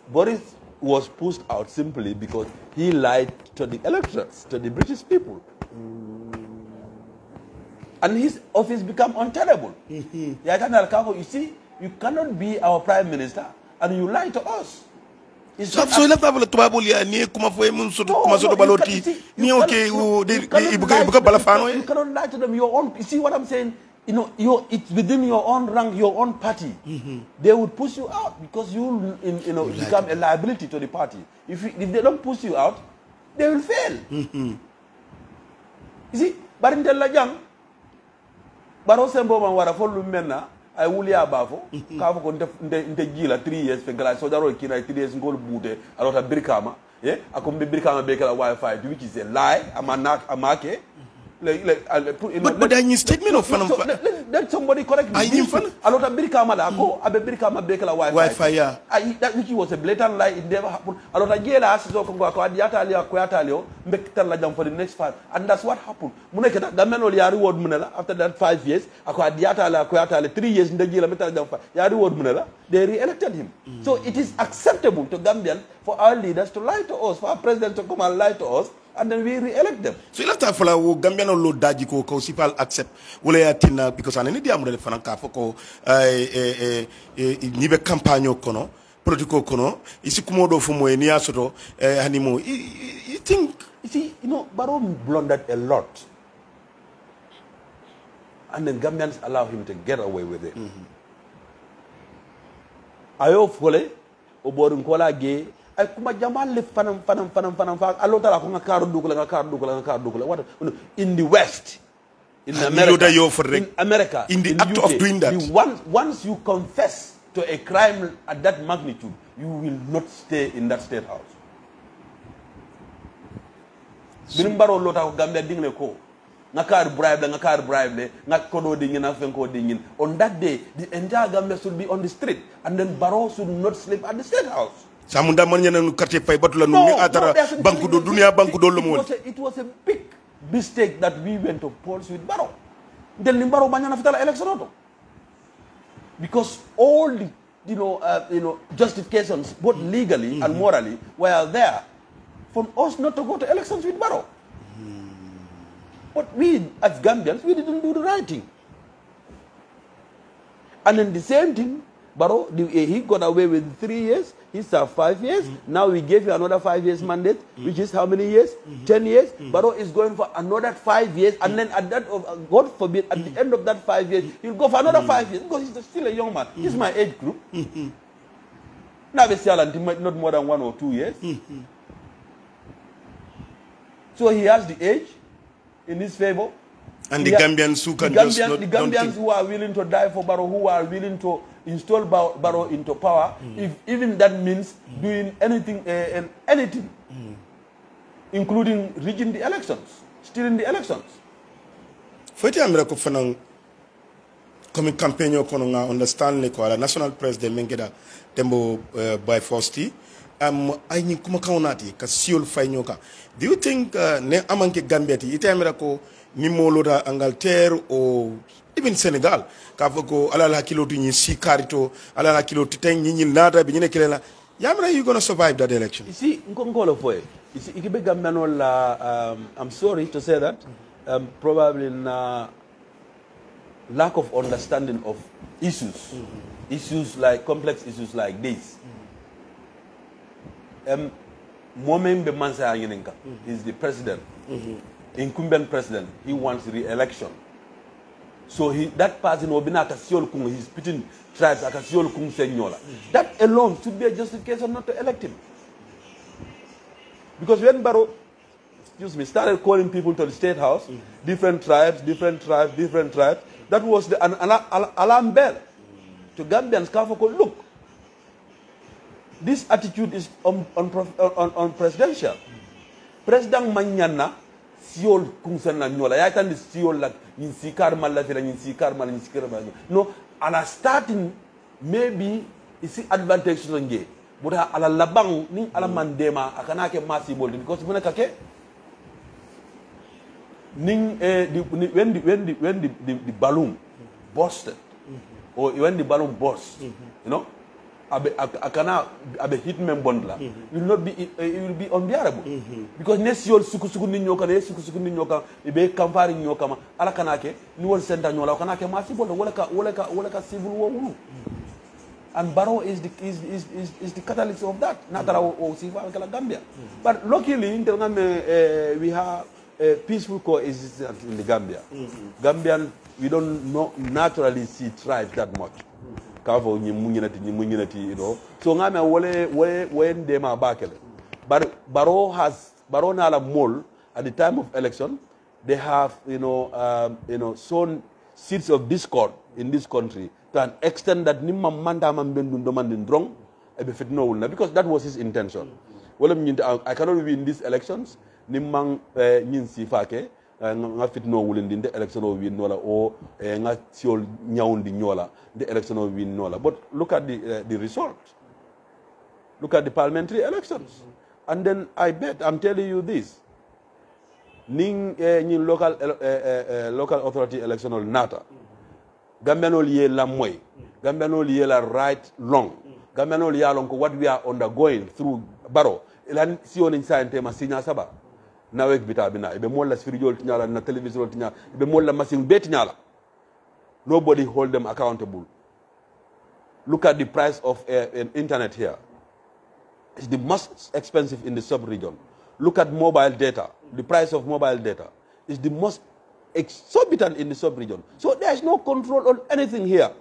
S2: was pushed out simply because he lied to the electors, to the British people. And his office became untenable. You see, you cannot be our prime minister and you lie to us.
S1: So let's have a trouble here. You cannot
S2: lie to them. Your own. You see what I'm saying? It's within your own rank, your own party. They will push you out because you become a liability to the party. If they don't push you out, they will fail. You see, but in the Lajang, Barosembo Wara for Lumena, I will abavo, Kavo in the Gila 3 years, for Gala, so that 3 years gold boote, a lot of Brikama, yeah akum be birkama be kala Wi-Fi which is a lie amake
S1: but I need statement of fun.
S2: Let somebody correct me. A lot of birkama la ko abe birkama be kala Wi-Fi.
S1: Yeah.
S2: That which was a blatant lie. It never happened. A lot of jela so ko adiata ali akwata ali mbekta la jam for the next 5, and that's what happened. Muneketa gamen ol ya reward munela after that 5 years ako adiata ali akwata ali 3 years ndegila meta jam fa ya reward munela they re-elected him. So it is acceptable to Gambians for our leaders to lie to us, for our president to come and lie to us, and then we re-elect them.
S1: So you have to follow Gambian lo daji ko sipal accept wala ya tina because anani dia amule fanaka foko nibe campagne kono politiko kono isi kumodo fumo ni asoto hanimo you think
S2: you see Barrow blundered a lot, and then Gambians allow him to get away with it. Ayo fole oborin kola ge ay kuma jamal le fanam fa alota la ko nga karu dugula what in the West, in America, in America,
S1: in the act of doing that,
S2: once you confess to a crime at that magnitude, you will not stay in that state house. Birimbaro lota ko Gambia dingle ko ngakar bribe ngakodo dingin afenko dingin. On that day the entire Gambia should be on the street, and then Barrow should not sleep at the state house.
S1: Samunda manyana nu quartier pay batula nu atara banku do dunia banku do lomo.
S2: It was a big mistake that we went to polls with Barrow. Then Barrow banyana fitala election auto, because all the justifications both legally and morally were there for us not to go to elections with Barrow. But we, as Gambians, we didn't do the right thing. And then the same thing, Barrow, he got away with 3 years, he served 5 years, now we gave you another 5 years mandate, which is how many years? 10 years. Barrow is going for another 5 years, and then at that, God forbid, at the end of that 5 years, he'll go for another 5 years, because he's still a young man. He's my age group. Now, not more than 1 or 2 years. So he has the age in his favor.
S1: And the Gambians who can
S2: the Gambians who are willing to die for Barrow, who are willing to install Barrow into power, if even that means doing anything, including rigging the elections, stealing the elections.
S1: Foti amira ko fanang comme campaign ko nga understand le ko la national president mengeda tembo by Fosti ay ni kuma kawnati ka siol fay nyoka. Do you think ne amanke Gambiati ite amira ko Nimoloda Angleterre or even Senegal kafoko ala la kilo ni si karito ala la kilo titeng ni nada bi ñene kelela yamra you gonna survive that election?
S2: You see ngolo foye you see ikibe Gambiano la I'm sorry to say that probably in lack of understanding of issues issues like complex issues like this Momembe Mansa Yanenka is the president incumbent president, he wants re-election. So that person will be not he's pitting tribes at senyola. That alone should be a justification not to elect him. Because when Barrow, started calling people to the state house, different tribes, that was an alarm bell to Gambians. Look, this attitude is presidential. President Manyana siol kungsan nyola ya tan siol lak nin sikar malla fira nin sikar no ala starting maybe isi advantage to nge buda ala labang ni ala mandema akana ke masi bol because muna kake ning when the balloon busted or when the balloon burst you know akana abe hitmen bond la will not be it will be unbearable because ne siol suku ni nyoka ne suku ni nyoka be kamfari nyoka ma ala kanake ni won senta nyola kanake ma si bol wala ka civil war wulu. And Barrow is the catalyst of that natara o sifa kala Gambia but luckily we have a peaceful coexistence in the Gambia. Gambian we don't naturally see tribes that much. So ngame wole ndema bakele. But Barrow na la mole at the time of election they have sown seeds of discord in this country to an extent that nimma manda man bendu domandin drong ebe fitno wulna because that was his intention. wala I cannot win these elections nimang nyin si fake nga fitno wulindi the election o win nola o nga siol nyawndi nyola the election o win nola. But look at the result. Look at the parliamentary elections. And then I bet, I'm telling you this, ning local authority electional nata Gambianol ye la moy, Gambianol ye la right long, Gambianol ye along what we are undergoing through Baro. Ilan siyo ni science ma sinya saba nawek bitabina ibe molla spiritual tinyala na television tinyala ibe molla masing bet tinyala. Nobody hold them accountable. Look at the price of internet here. It's the most expensive in the sub-region. Look at mobile data. The price of mobile data is the most exorbitant in the sub-region. So there's no control on anything here.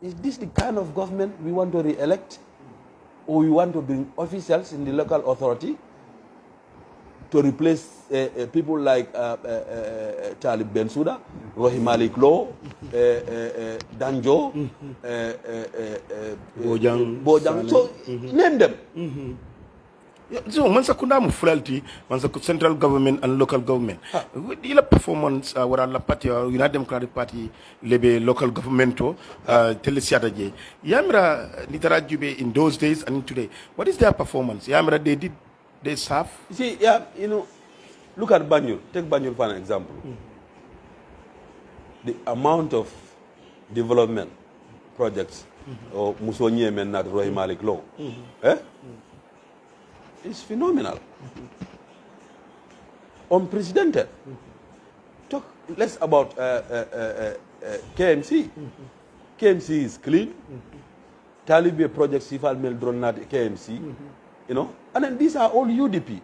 S2: Is this the kind of government we want to re-elect? Or we want to bring officials in the local authority to replace people like Charlie Bensouda, Rohi Malik Law, Danjo, Bojang. So name them.
S1: So, mansa kuna mufuralti, mansa central government and local government. Ila performance wara la party United Democratic Party lebe local government to telesiata je. Yamra nitara jube in those days and today. What is their performance? Yamra they serve.
S2: You see, yeah, you know, look at Banjul. Take Banjul for an example. The amount of development projects or Musonye men at Rohi Malik Law. It's phenomenal. Unprecedented. Talk less about KMC. KMC is clean. Talibe project Sifal Mel Dronat KMC. You know, and then these are all UDP.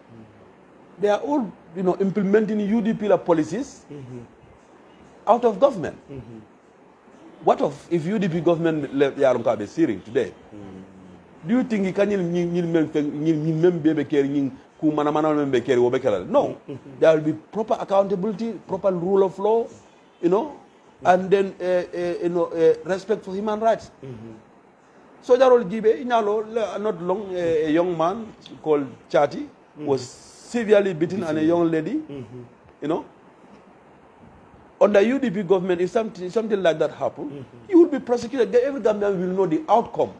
S2: They are all, you know, implementing UDP policies out of government. What if UDP government Yarumka be searing today? Do you think he can No. There will be proper accountability, proper rule of law, you know, and then respect for human rights. So Jarol Gibe, not long, a young man called Chati was severely beaten and a young lady, you know. Under UDP government, if something like that happened, you will be prosecuted. Every Gambian will know the outcome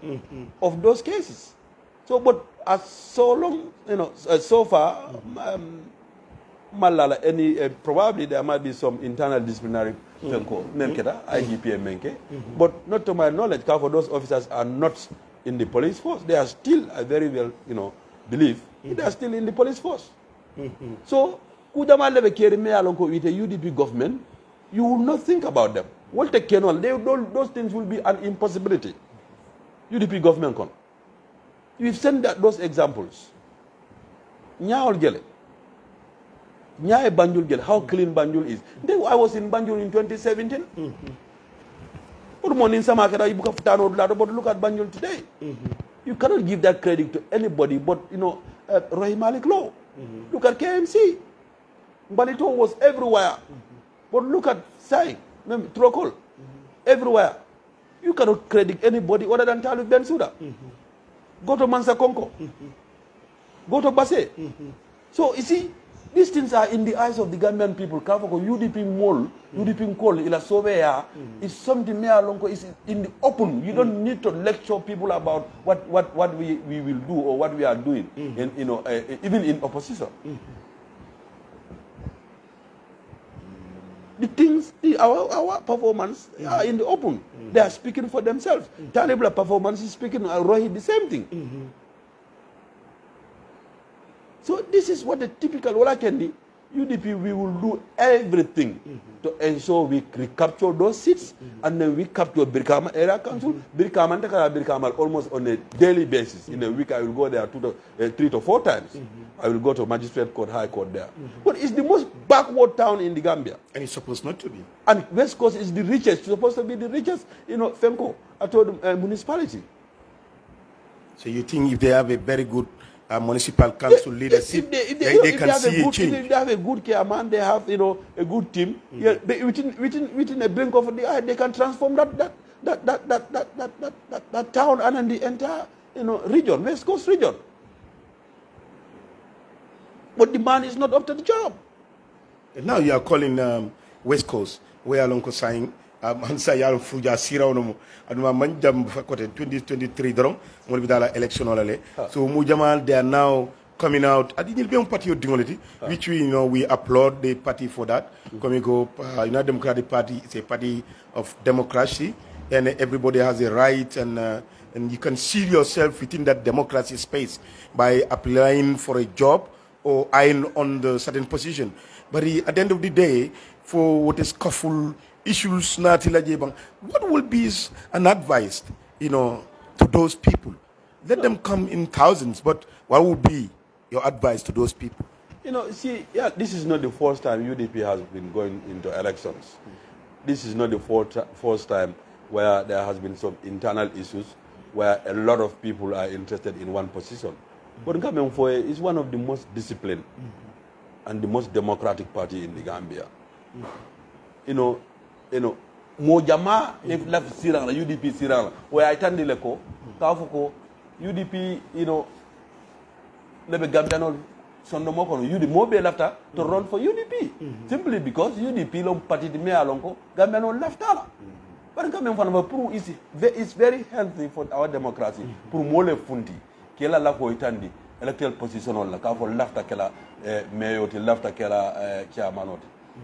S2: of those cases. So, but as so long, you know, so far, Malala, probably there might be some internal disciplinary IGP and Menke, but not to my knowledge, for those officers are not in the police force. They are still, I very well, you know, believe, they are still in the police force. So, Kudama leve keri me alonko with a UDP government, you will not think about them. What take those things will be an impossibility. UDP government con. We've sent those examples. Nyaol Gele. Nyae Banjul Gele, how clean Banjul is. I was in Banjul in 2017. But look at Banjul today. You cannot give that credit to anybody but, you know, Rohi Malik Law. Look at KMC. Banito was everywhere. But look at Sai, Trokol, everywhere. You cannot credit anybody other than Talib Bensouda. Go to Mansa Konko. Go to Basse. So, you see, these things are in the eyes of the Gambian people. Kafoko UDP Mall, UDP Call, Ila Sovea is something Mea Lonko is in the open. You don't need to lecture people about what we will do or what we are doing, in, you know, even in opposition. The things, our performance are in the open. They are speaking for themselves. Talibla performance is speaking, Rohi, the same thing. So this is what the typical Walakendi UDP, we will do everything to ensure we recapture those seats and then we capture Birkama Area Council. Birkama almost on a daily basis. In a week I will go there 3 to 4 times. I will go to Magistrate Court, High Court there. But it's the most backward town in the Gambia.
S1: And it's supposed not to be.
S2: And West Coast is the richest. It's supposed to be the richest, you know, FEMCO, I told municipality.
S1: So you think if they have a very good municipal council leadership, they can see a change.
S2: If they have a good care man, they have, you know, a good team. Yeah, within a blink of the eye, they can transform that town and the entire, you know, region, West Coast region. but the man is not up to the job.
S1: And now you are calling West Coast, where along ko saying Hansa Yal Fuja Sira Onomo, and my manjam for 2023 drum, will be the election. So Mujamal, they are now coming out. I didn't be on party of dignity, which we applaud the party for that. Coming go, United Democratic Party is a party of democracy, and everybody has a right, and you can see yourself within that democracy space by applying for a job or eyeing on the certain position. But at the end of the day, for what is scuffle issues, what will be an advice, to those people? Let them come in thousands, but what would be your advice to those people?
S2: This is not the first time UDP has been going into elections. This is not the first time where there has been some internal issues where a lot of people are interested in one position. But Ngamenfoe is one of the most disciplined and the most democratic party in the Gambia. Mojama if left Sirang, UDP Sirang, where I tell Leko, Kafuko, UDP, Lebe Gambiano, Sondomoko, UDP, Mobe left to run for UDP. Simply because UDP long party de Mea Lonko, Gambiano left her. But coming from a proof is very healthy for our democracy. Pour mole funti, Kela la Koitandi, electoral position on la Kafo left Kela mayor, left Kela chairman.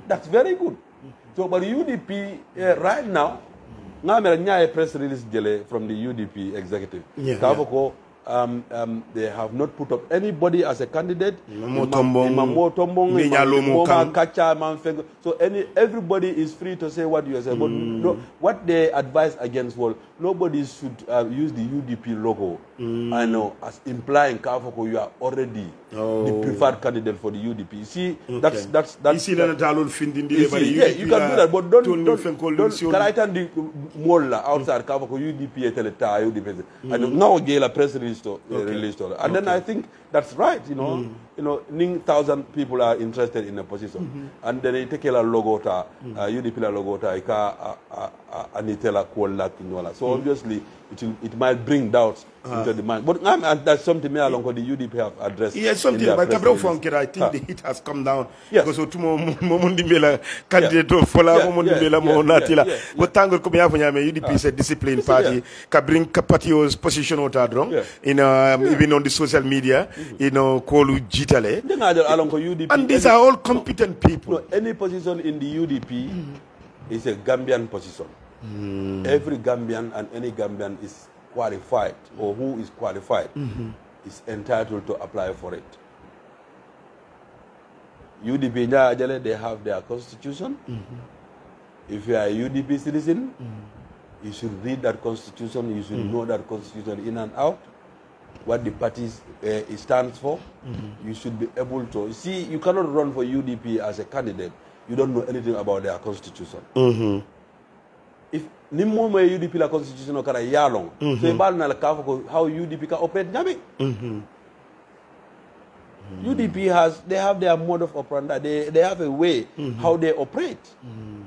S2: That's very good. So, but UDP right now, a press release from the UDP executive. They have not put up anybody as a candidate. So everybody is free to say what you say. But no, what they advise against was nobody should use the UDP logo. I know, as implying Kafoko, you are already the preferred candidate for the UDP. See, that's you can do that, but don't can the mola outside Kafoko UDP UDP. And now Gala press released and then I think that's right. Ning 1,000 people are interested in a position, and then they take a logo UDP logo Anitela Kuala. So obviously it might bring doubts into the mind. But that's something along with the UDP have addressed.
S1: Yes, something. But I think the heat has come down. Yes. Because tomorrow candidate for but Tango UDP is a disciplined party. Can bring Capatio's position out even on the social media. And these are all competent people.
S2: No, any position in the UDP is a Gambian position. Every Gambian and any Gambian is qualified, or who is qualified, is entitled to apply for it. UDP, they have their constitution. If you are a UDP citizen, you should read that constitution, you should know that constitution in and out, what the party stands for. You should be able to see. You cannot run for UDP as a candidate. You don't know anything about their constitution. If Nimmo UDP la constitution okara yalong, so ibal na la how UDP can operate nyame. UDP they have their mode of operandi. They have a way how they operate,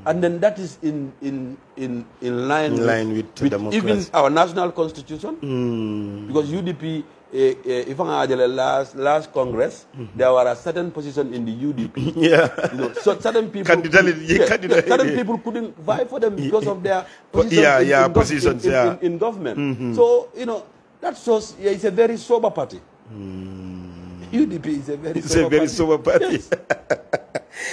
S2: and then that is in line with democracy. Even our national constitution, because UDP. If last Congress, there were a certain position in the UDP. So certain people, certain people couldn't vie for them because of their positions in government. So that shows it's a very sober party. UDP is a very sober party.
S1: Yes.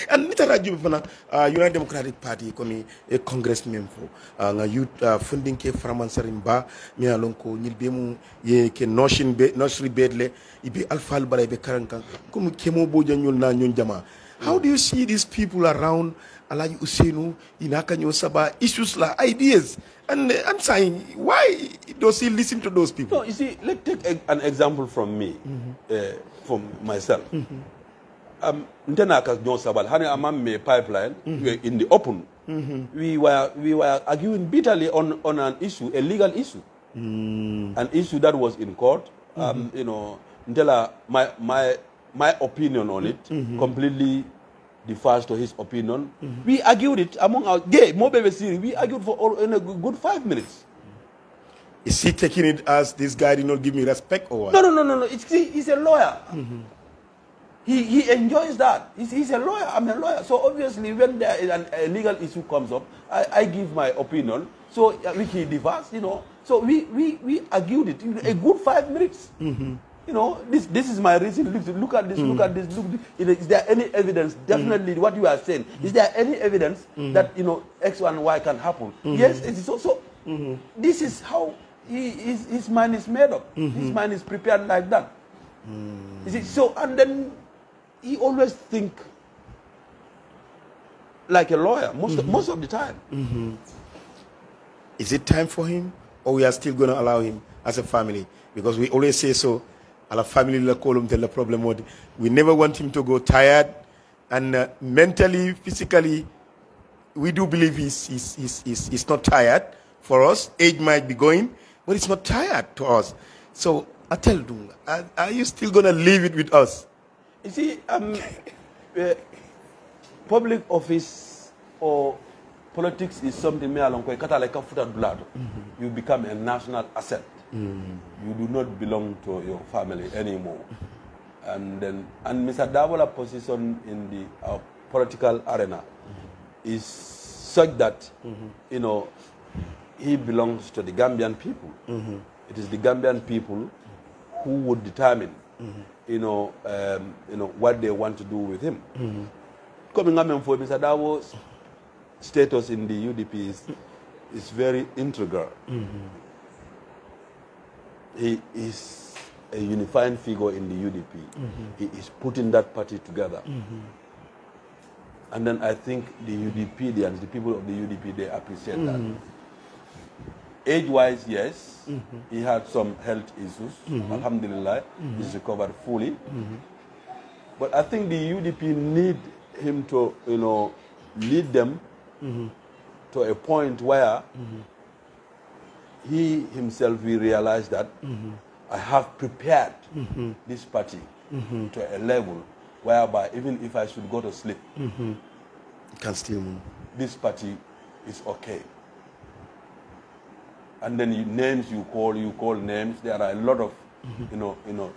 S1: And United Democratic Party komi a congressman for nga youth funding ke framansarimba mi alonko nyilbemu ye ke nursery bedle ibe alfal balay be karankan komi kemo boja nyol na nyon jama. How do you see these people around Alaji Usenu inaka nyo saba issues la ideas and I'm saying why does he listen to those people?
S2: No, you see, let's take an example from me, from myself. Ntenaka nyo sabal hani amam pipeline in the open. We were arguing bitterly on an issue, a legal issue, an issue that was in court. Ntela my opinion on it completely differs to his opinion. We argued it among our we argued for in a good 5 minutes.
S1: Is he taking it as this guy did not give me respect or what?
S2: No. He's a lawyer. He enjoys that. He's a lawyer. I'm a lawyer. So obviously, when there is a legal issue comes up, I give my opinion. So which he differs, you know. So we argued it in a good 5 minutes. You know, this is my reason. Look at this. Look at this. Look. Is there any evidence? Definitely, what you are saying. Is there any evidence that X and Y can happen? Yes. It is also. This is how his mind is made up. His mind is prepared like that. You see, so and then he always think like a lawyer most of the time.
S1: Is it time for him, or we are still going to allow him as a family? Because we always say so. Our family la column tell the problem. We never want him to go tired, and mentally, physically, we do believe he's not tired. For us, age might be going, but it's not tired to us. So I tell you, are you still going to leave it with us?
S2: You see, public office or politics is something you become a national asset. You do not belong to your family anymore. And Mr. Darboe's position in the political arena is such that he belongs to the Gambian people. It is the Gambian people who would determine what they want to do with him. Coming up for Mr. Darboe's status in the UDP is very integral. He is a unifying figure in the UDP. He is putting that party together. And then I think the UDPians, the people of the UDP, they appreciate that. Age-wise, yes, he had some health issues. Alhamdulillah, he's recovered fully. But I think the UDP need him to, lead them to a point where he himself will realize that I have prepared this party to a level whereby even if I should go to sleep,
S1: can still move.
S2: This party is okay. And then names you call names. There are a lot of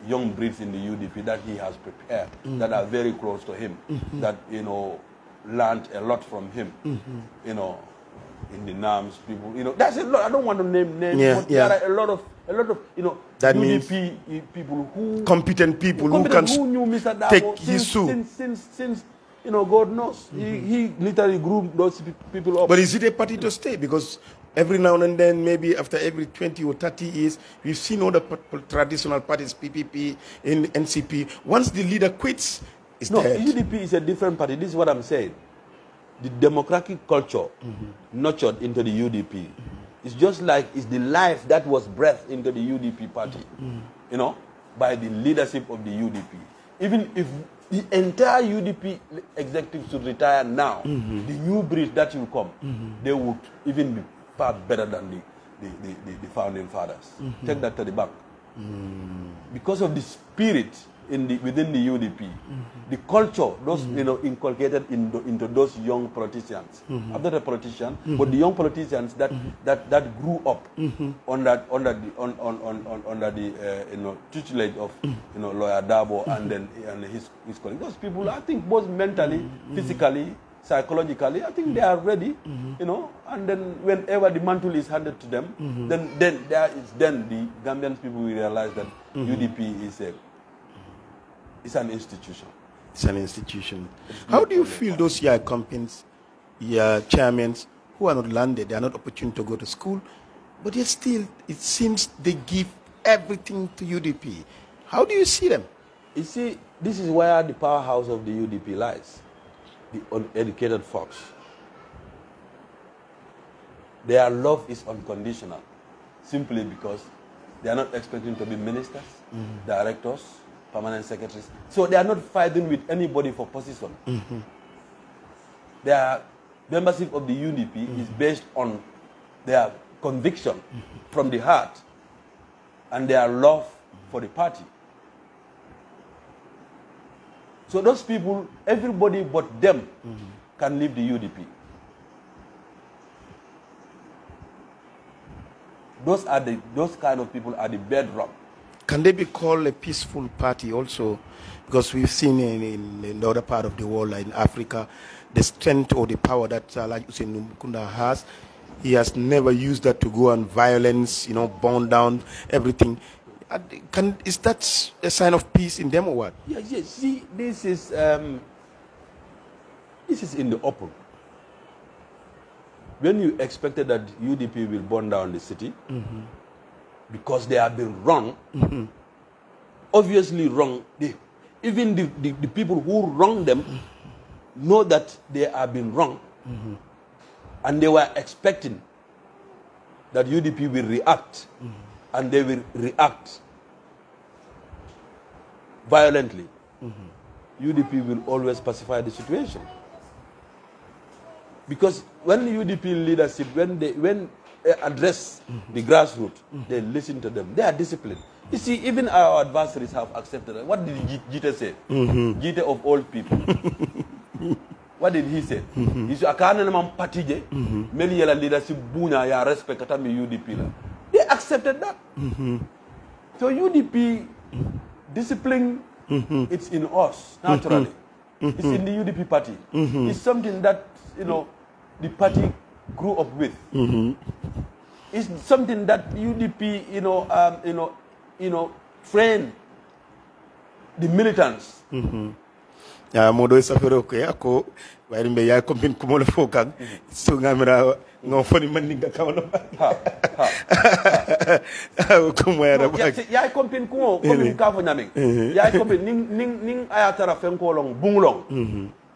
S2: young breeds in the UDP that he has prepared that are very close to him, that learned a lot from him. In the NAMS people, that's a lot. I don't want to name names, but there are a lot of
S1: that
S2: UDP people who
S1: competent people who can
S2: knew Mr. Darboe
S1: take his shoe.
S2: Since God knows, he literally groomed those people up.
S1: But is it a party to stay? Because every now and then, maybe after every 20 or 30 years, we've seen all the traditional parties, PPP, in NCP. Once the leader quits, it's dead.
S2: UDP is a different party. This is what I'm saying. The democratic culture nurtured into the UDP. It's just like it's the life that was breathed into the UDP party, by the leadership of the UDP. Even if the entire UDP executive should retire now, the new breed that will come, they would even be far better than the founding fathers. Take that to the bank. Because of the spirit within the UDP, the culture, those inculcated into those young politicians. I'm not a politician, but the young politicians that grew up under the tutelage of Lawyer Darboe and his colleagues. Those people, I think, both mentally, physically, psychologically, I think they are ready. And then whenever the mantle is handed to them, then the Gambian people will realize that UDP is an institution.
S1: It's an institution. How do you feel those companies, chairmen who are not landed, they are not opportune to go to school, but yet still it seems they give everything to UDP? How do you see them?
S2: You see, this is where the powerhouse of the UDP lies. The uneducated folks. Their love is unconditional, simply because they are not expecting to be ministers, directors, permanent secretaries. So they are not fighting with anybody for position. Their membership of the UDP is based on their conviction from the heart and their love for the party. So those people, everybody but them can leave the UDP. Those kind of people are the bedrock
S1: can they be called a peaceful party also? Because we've seen in the other part of the world, like in Africa, the strength or the power that like Hussein Mukunda has, he has never used that to go on violence, burn down everything. Is that a sign of peace in them or what?
S2: Yeah, see, this is in the open. When you expected that UDP will burn down the city, because they have been wrong, obviously wrong, even the people who wronged them know that they have been wrong, and they were expecting that UDP will react, and they will react violently. UDP will always pacify the situation. Because when UDP leadership, when they address the grassroots, they listen to them. They are disciplined. You see, even our adversaries have accepted it. What did Jite say? Jite of all people. What did he say? He said, "Akana naman patije, meli yala leadership bunya ya respect katami UDP la." They accepted that. So UDP discipline, it's in us naturally. It's in the UDP party. It's something that the party grew up with. It's something that UDP trained the militants.
S1: Ya modo safero ko ako bayri mbe ya kompin ko mo le fokan so ngamira ngofoni man ninga kawno ko mo era
S2: ya kompin ko ka fo nyaming ya kompin ning ayatara fen ko long bunglong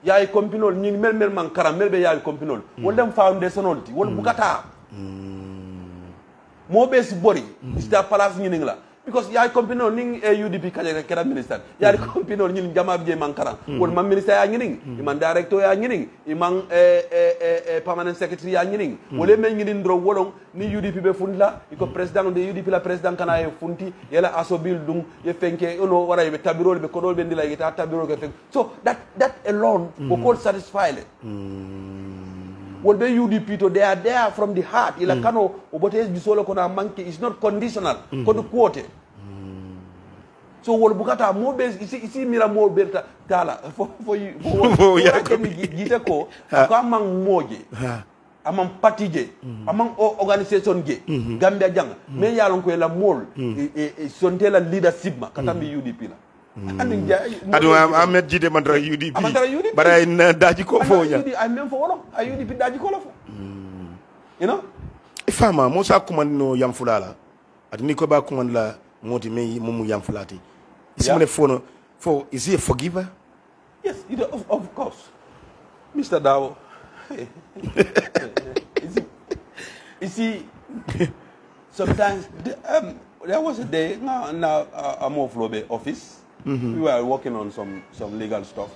S2: ya kompinol ning mel man karam mel be ya kompinol wol dem foundational ti wol bukata mo be si bori ista palace ning la because ya compino ning UDP kaje kera minister ya compino ning jama je mankara won man minister ya ngining iman director ya ngining iman permanent secretary ya ngining wole men ngin ndro wolong ni UDP be fundla iko president de UDP la president kana e funti yela asobil dum ye fenke wara be tabirol be kodol be ndila ita tabirol ke fenke so that alone will call satisfied Well, the UDP, they are there from the heart. Ila kano obote bisolo kona manki is not conditional. Kono quote. So wol bukata mo base isi mira mo berta tala for you for ya gite ko amang moje amang patije amang organisation ge Gambia jang me yalon ko la mol sontela leadership ma katambi UDP la
S1: adu Ahmed Jide mandra UDP bara in daji ko fo nya
S2: I mean for wolo UDP daji ko la fo
S1: ifama Musa kumando yamfulala adini ko ba kumandla moti me mumu yamfulati isimane fono for is he a forgiver?
S2: Yes, of course. Mr. Darboe. You see, sometimes there was a day now I'm off Lobe office. We were working on some legal stuff.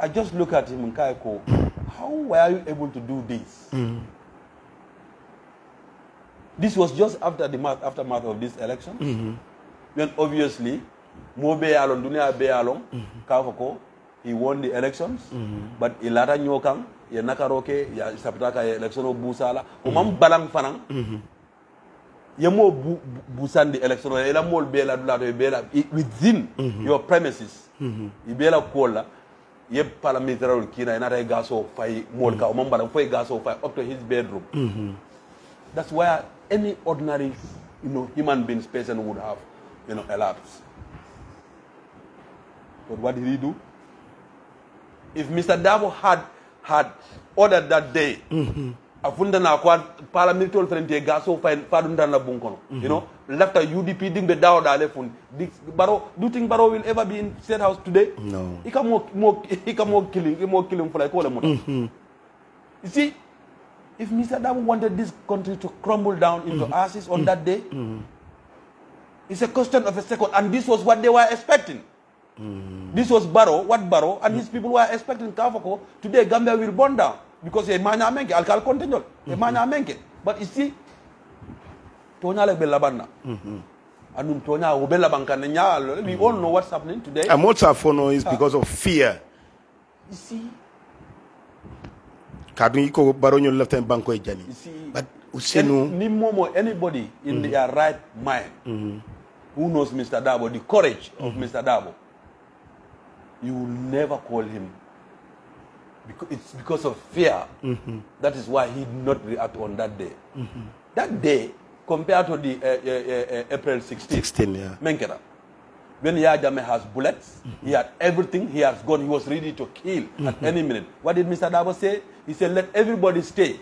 S2: I just look at him and go, how were you able to do this? This was just after the aftermath of this election. When obviously, Mobe Alon, Dunia Be Alon, Kafoko, he won the elections, but Ilata Nyokang, ya Nakaroke, ya Sapitaka election of Busala, Umam Balang Fanang, Yamo Busan the election, Elamol Bela Bela within your premises, Ibela Kola, Ye Parliamentary Kina, and I gas of fire, Molka, Umamba, Foy gas of fire up to his bedroom. That's where any ordinary, human being person would have, elapsed. But what did he do? If Mr. Darboe had ordered that day, afunda na kwa parliamentary frente gaso fadunda na bunkono, left a UDP ding be dawo dale fun. Baro, do you think Baro will ever be in State House today?
S1: No.
S2: He can more killing for like all the money. You see, if Mr. Darboe wanted this country to crumble down into ashes on that day, it's a question of a second, and this was what they were expecting. This was what Barrow and his people were expecting Kafoko. Today Gambia will burn down because a manya menke, alkal continue, a manya menke. But you see, Tonya like Belabana. And Tonya Ubelabanka, we all know what's happening today.
S1: And what's happening is because of fear.
S2: You see,
S1: Kaduniko Baronio left and Banco Jani.
S2: You see,
S1: but
S2: Ni momo anybody in their right mind who knows Mr. Darboe, the courage of Mr. Darboe, you will never call him. It's because of fear. That is why he did not react on that day. That day, compared to the April 16,
S1: yeah.
S2: Menkera, when Yajame has bullets, he had everything, he has gone, he was ready to kill at any minute. What did Mr. Darboe say? He said, let everybody stay.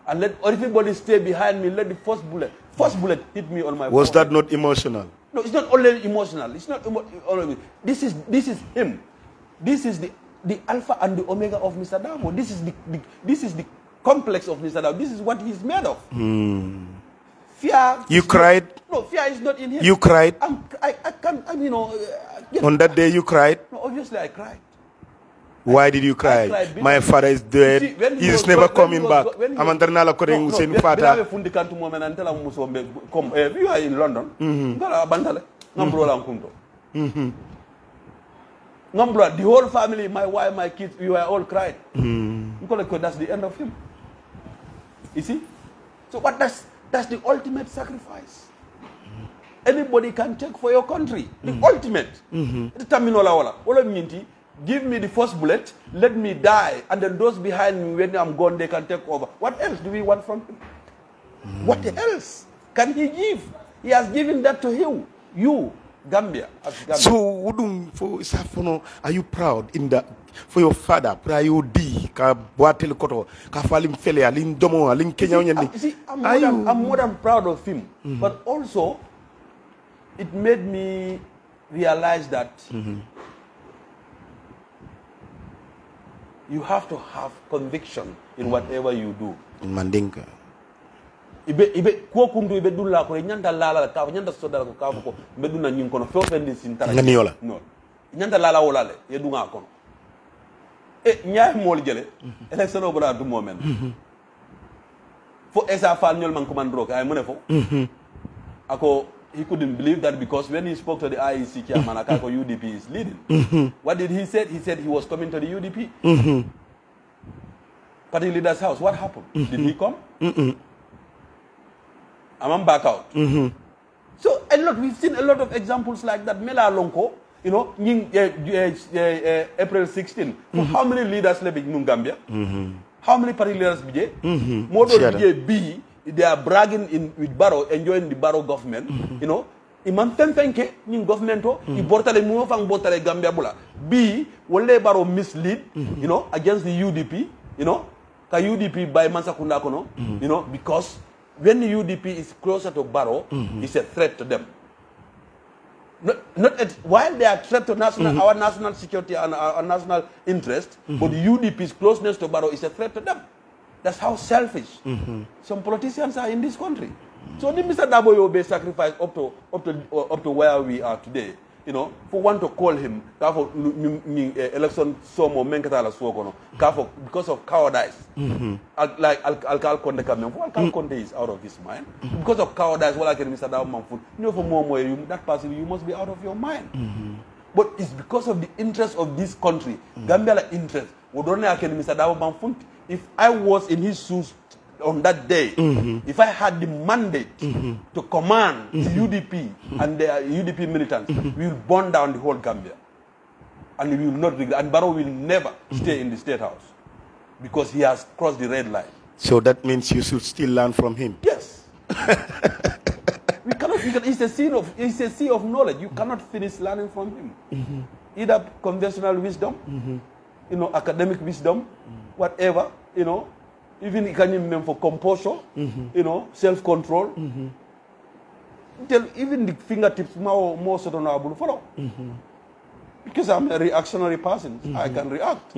S2: And let everybody stay behind me. Let the first bullet hit me on my
S1: Was
S2: forehead.
S1: that not emotional?
S2: No, it's not only emotional. It's not only. This is him. This is the alpha and the omega of Mr. Darboe. This is the complex of Mr. Darboe. This is what he's made of. Fear.
S1: You cried?
S2: No, fear is not in him.
S1: You cried?
S2: I can't,
S1: On that day you cried?
S2: No, obviously I cried.
S1: Why did you cry? My father is dead. He is never coming back. You are
S2: in London. The whole family, my wife, my kids, we were all crying. That's the end of him. You see? So what that's the ultimate sacrifice. Anybody can take for your country. The ultimate. Give me the first bullet, let me die, and then those behind me, when I'm gone, they can take over. What else do we want from him? What else can he give? He has given that to you, Gambia.
S1: So, are you proud in that for your father? I'm
S2: more than proud of him, but also it made me realize that you have to have conviction in whatever you do.
S1: In Mandinka.
S2: Ibe kundu ibe dulla ko nyanda lala ka nyanda soda ko ka ko meduna nyin kono fe ofendi sintara
S1: nganiola
S2: no nyanda lala wolale ye dunga kono e nyaay mol jele election o bra du moment fo esa fal nyol man ko man roke ay mune fo ako he couldn't believe that because when he spoke to the IEC chairman, Akako UDP is leading. What did he say? He said he was coming to the UDP. Party leader's house. What happened? Did he come? I'm back out. So we've seen a lot of examples like that. Mela Lonko, April 16. How many leaders live in Gambia? How many party leaders BJ? More than BJ B. They are bragging with Barrow, enjoying the Barrow government. Iman tenke ni government i bortale mu fang bortale Gambia bula. B wole Barrow mislead, against the UDP, ka UDP by Mansakunda kono, because when the UDP is closer to Barrow, it's a threat to them. While they are a threat to our national security and our national interest, but the UDP's closeness to Barrow is a threat to them. That's how selfish some politicians are in this country. So Mr. Darboe will be sacrificed up to where we are today. For one to call him, election because of cowardice. Like Alcal Conde Alcal Conde is out of his mind. Because of cowardice, what I can Mr. Darboe for more that person you must be out of your mind. But it's because of the interest of this country, Gambia interest. Mr. Darboe if I was in his shoes on that day, if I had the mandate to command the UDP and the UDP militants, we will burn down the whole Gambia. And we will not regret. And Barrow will never stay in the State House because he has crossed the red line.
S1: So that means you should still learn from him?
S2: Yes. We cannot, it's a sea of knowledge. You cannot finish learning from him. Either conventional wisdom, academic wisdom, whatever, even can for composure, self-control. Even the fingertips more so don't follow. Because I'm a reactionary person, I can react.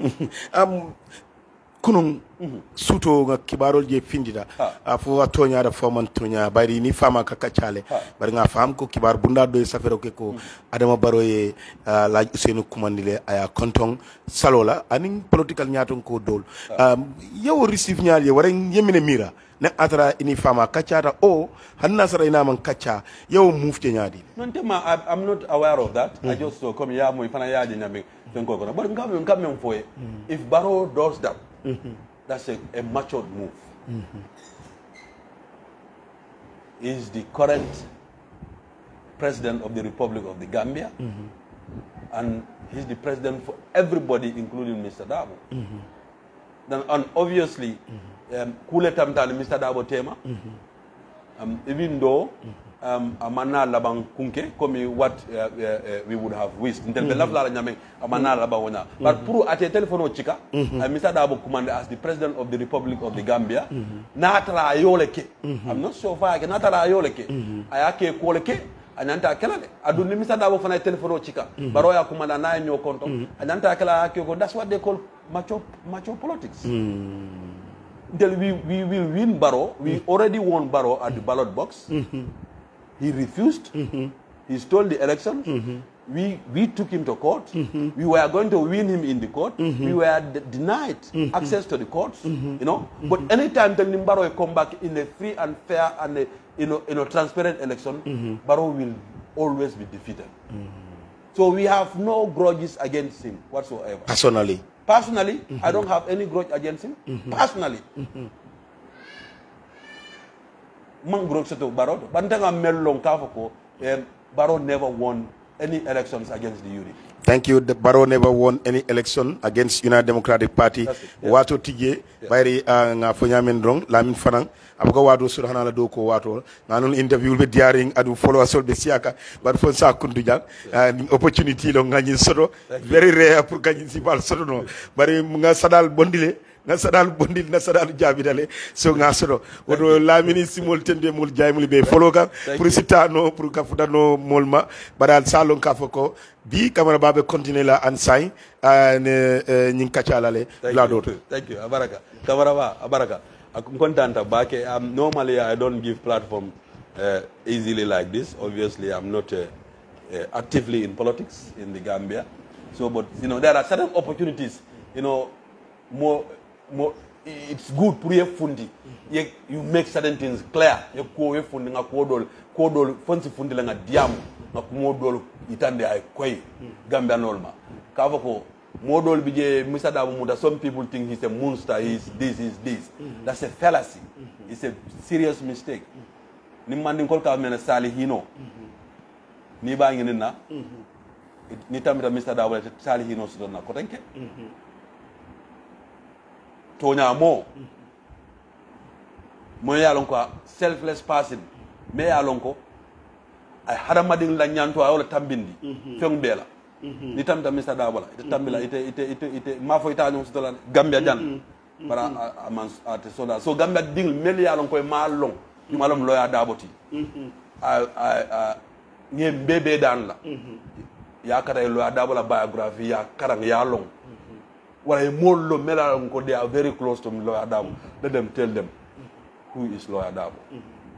S1: Kunung suto nga kibarol je findida afo atonya da foman tonya bari ni fama ka kachale bari nga fam ko kibar bunda do safero ke ko Adama Barrow ye la Ousseynou Coumandile aya kontong salola aning political nyaton ko dol yow receive nyaal ye wara yemine mira ne atara ini fama kachata o hanna sara ina man kacha yow move te nyaadi
S2: non tema I'm not aware of that. I just come ya mo ifana ya nyame tenko ko but ngam foye if Barrow does that, that's a matured move. is the current president of the Republic of the Gambia, and he's the president for everybody, including Mr. Darboe. Then, and obviously, kule tamtani Mr. Darboe tema, even though amana labang kunke, comme what we would have wished. Until the love la nyame amana labang wana. But puru ate telephone chika, Mr. Darboe commanded as the president of the Republic of the Gambia. Natala ayoleke. I'm not sure if I can natala ayoleke. Ayake koleke. Ananta kelale aduni Mr. Darboe fana telephone chika baro ya kumanda na nyo konto ananta kela akiko. That's what they call macho politics. Until we will win Barrow. We already won Barrow at the ballot box. He refused. He stole the election. We took him to court. We were going to win him in the court. We were denied access to the courts. You know. But anytime Telling Barrow come back in a free and fair and a transparent election, Barrow will always be defeated. So we have no grudges against him whatsoever. Personally, I don't have any grudge against him. Personally. Barrow never won any elections against the UD.
S1: Thank you. The Barrow never won any election against United Democratic Party. Wato tije bayri nga fonyamen drong Lamin Fanang abako wado surhanala do ko wato nanon interview be diaring adu follow asol be siaka bar fon sa kundu jak opportunity lo ngani soto very rare pour gagner si bal soto no bari nga sadal bondile na sadal bondil na sadal jabidale so nga soto wodo Lamini simol tende mol jaymul be follow ka pour sitano pour ka fudano molma badal salon ka foko bi camera babe continuer la ansay ñing kacalale la doto.
S2: Thank you abaraka camera ba abaraka akum contenta bake. Normally I don't give platform easily like this. Obviously I'm not actively in politics in the Gambia, so but you know there are certain opportunities, you know, more it's good pour fundi you make certain things clear you ko fundi nga kodol fonsi fundi la nga diam nga modol itande ay koy Gambia normal kavako modol bije Mr. Darboe muda. Some people think he's a monster, he's this. That's a fallacy. It's a serious mistake. Ni mandi kol ka mena Salihino ni ba ngene na ni tamita Mr. Darboe Salihino so na ko tanke Tonya mo ya ko selfless person me ya ko ay hadamadin la nyanto ay wala tambindi feng bela ni tamta Mr. Darboe ite tambila ite mafo ita nyum sotola Gambia jan para aman ate soda so Gambia ding mel ya ko ma long ni malom loya Darboe ti nge bebe dan la ya kata loya Darboe la biography ya karang ya long wala mollo mela ko they are very close to lawyer Darboe. Let them tell them who is lawyer Darboe.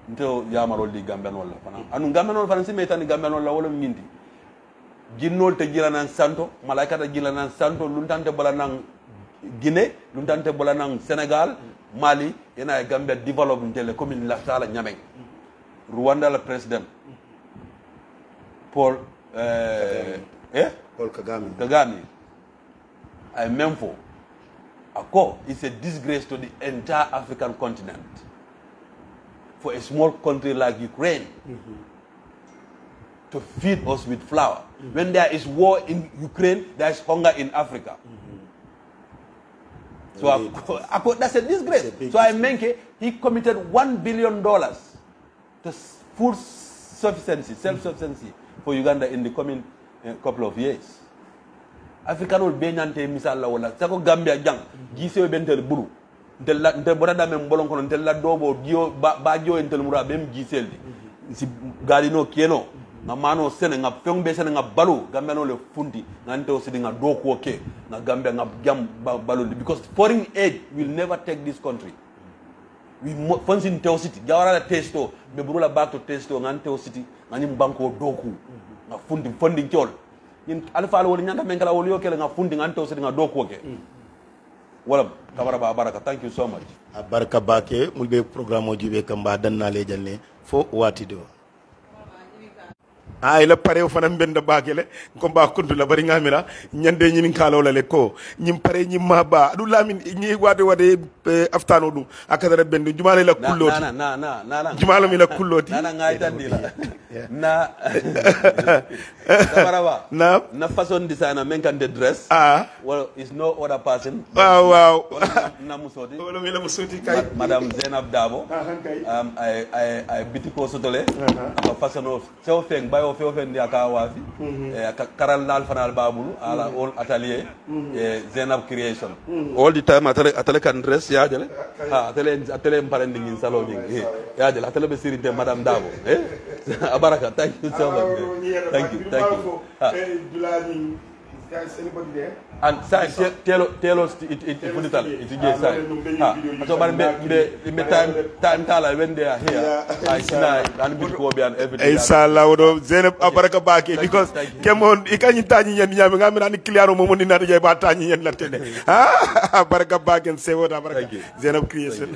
S2: Nto yamaro li Gambian wala fana anu Gambian wala fana sime tan Gambian wala wala minti ginnol te gilanan santo malaika ta gilanan santo luntante bala nang Guinée luntante bala nang Sénégal Mali ena Gambia development tele commune la sala nyameng Rwanda la president Paul Kagame I Memphis. It's a disgrace to the entire African continent. For a small country like Ukraine to feed us with flour. When there is war in Ukraine, there is hunger in Africa. So that's a disgrace. So Menke, he committed $1 billion to food sufficiency, self-sufficiency for Uganda in the coming couple of years. African will be nante misala wala sako Gambia jang giseo bentel buru ntel borada men bolon kono ntel la dobo dio ba jo entel mura bem giseldi si galino kieno na mano sene nga fengbe sene nga balu Gambia no le fundi nante o sidi nga do ko ke na Gambia nga jam balu because foreign aid will never take this country. We funds in Teo City jawara la testo be burula back to testo nante o city ngani banko doku nga fundi funding chol in alfa wala nyanda men kala woli okele nga fundi nganto so nga doko ke wala kabara ba baraka. Thank you so much.
S1: Baraka bake mulbe programme o jibe kamba danna le janne fo wati do ila pare fana benda bakele ko ba kuntu la bari ngamira nyande nyini kalo la le ko nyim pare nyim ma ba adu Lamin ñi wade aftano dum akadara bendu jumala la kulloti
S2: na
S1: jumala mi la kulloti
S2: na ngay tandi la na tabarawa na façon designer men kan de dress well is no other person
S1: wow
S2: na musoti
S1: wala mi la musoti kay
S2: madame Zainab Darboe ay bitiko sotole aka façon of sew feng bayo few fen dia ka wafi karal nal fanal babulu ala all atelier Zainab creation all the time atele kan dress ya jale atele mparandi ngin salon ngi ya jale atele be sirinte madame Darboe abaraka thank you so much thank you
S1: anybody there?
S2: And tell us it punital it is side so but me time tala when they are here I see and bit ko be and everything
S1: inshallah wodo Zainab abaraka bake because kemon ikanyi tanyi yen nyame ngamira ni cliaro mo ni na je ba tanyi yen la tene baraka bake se woda baraka Zainab creation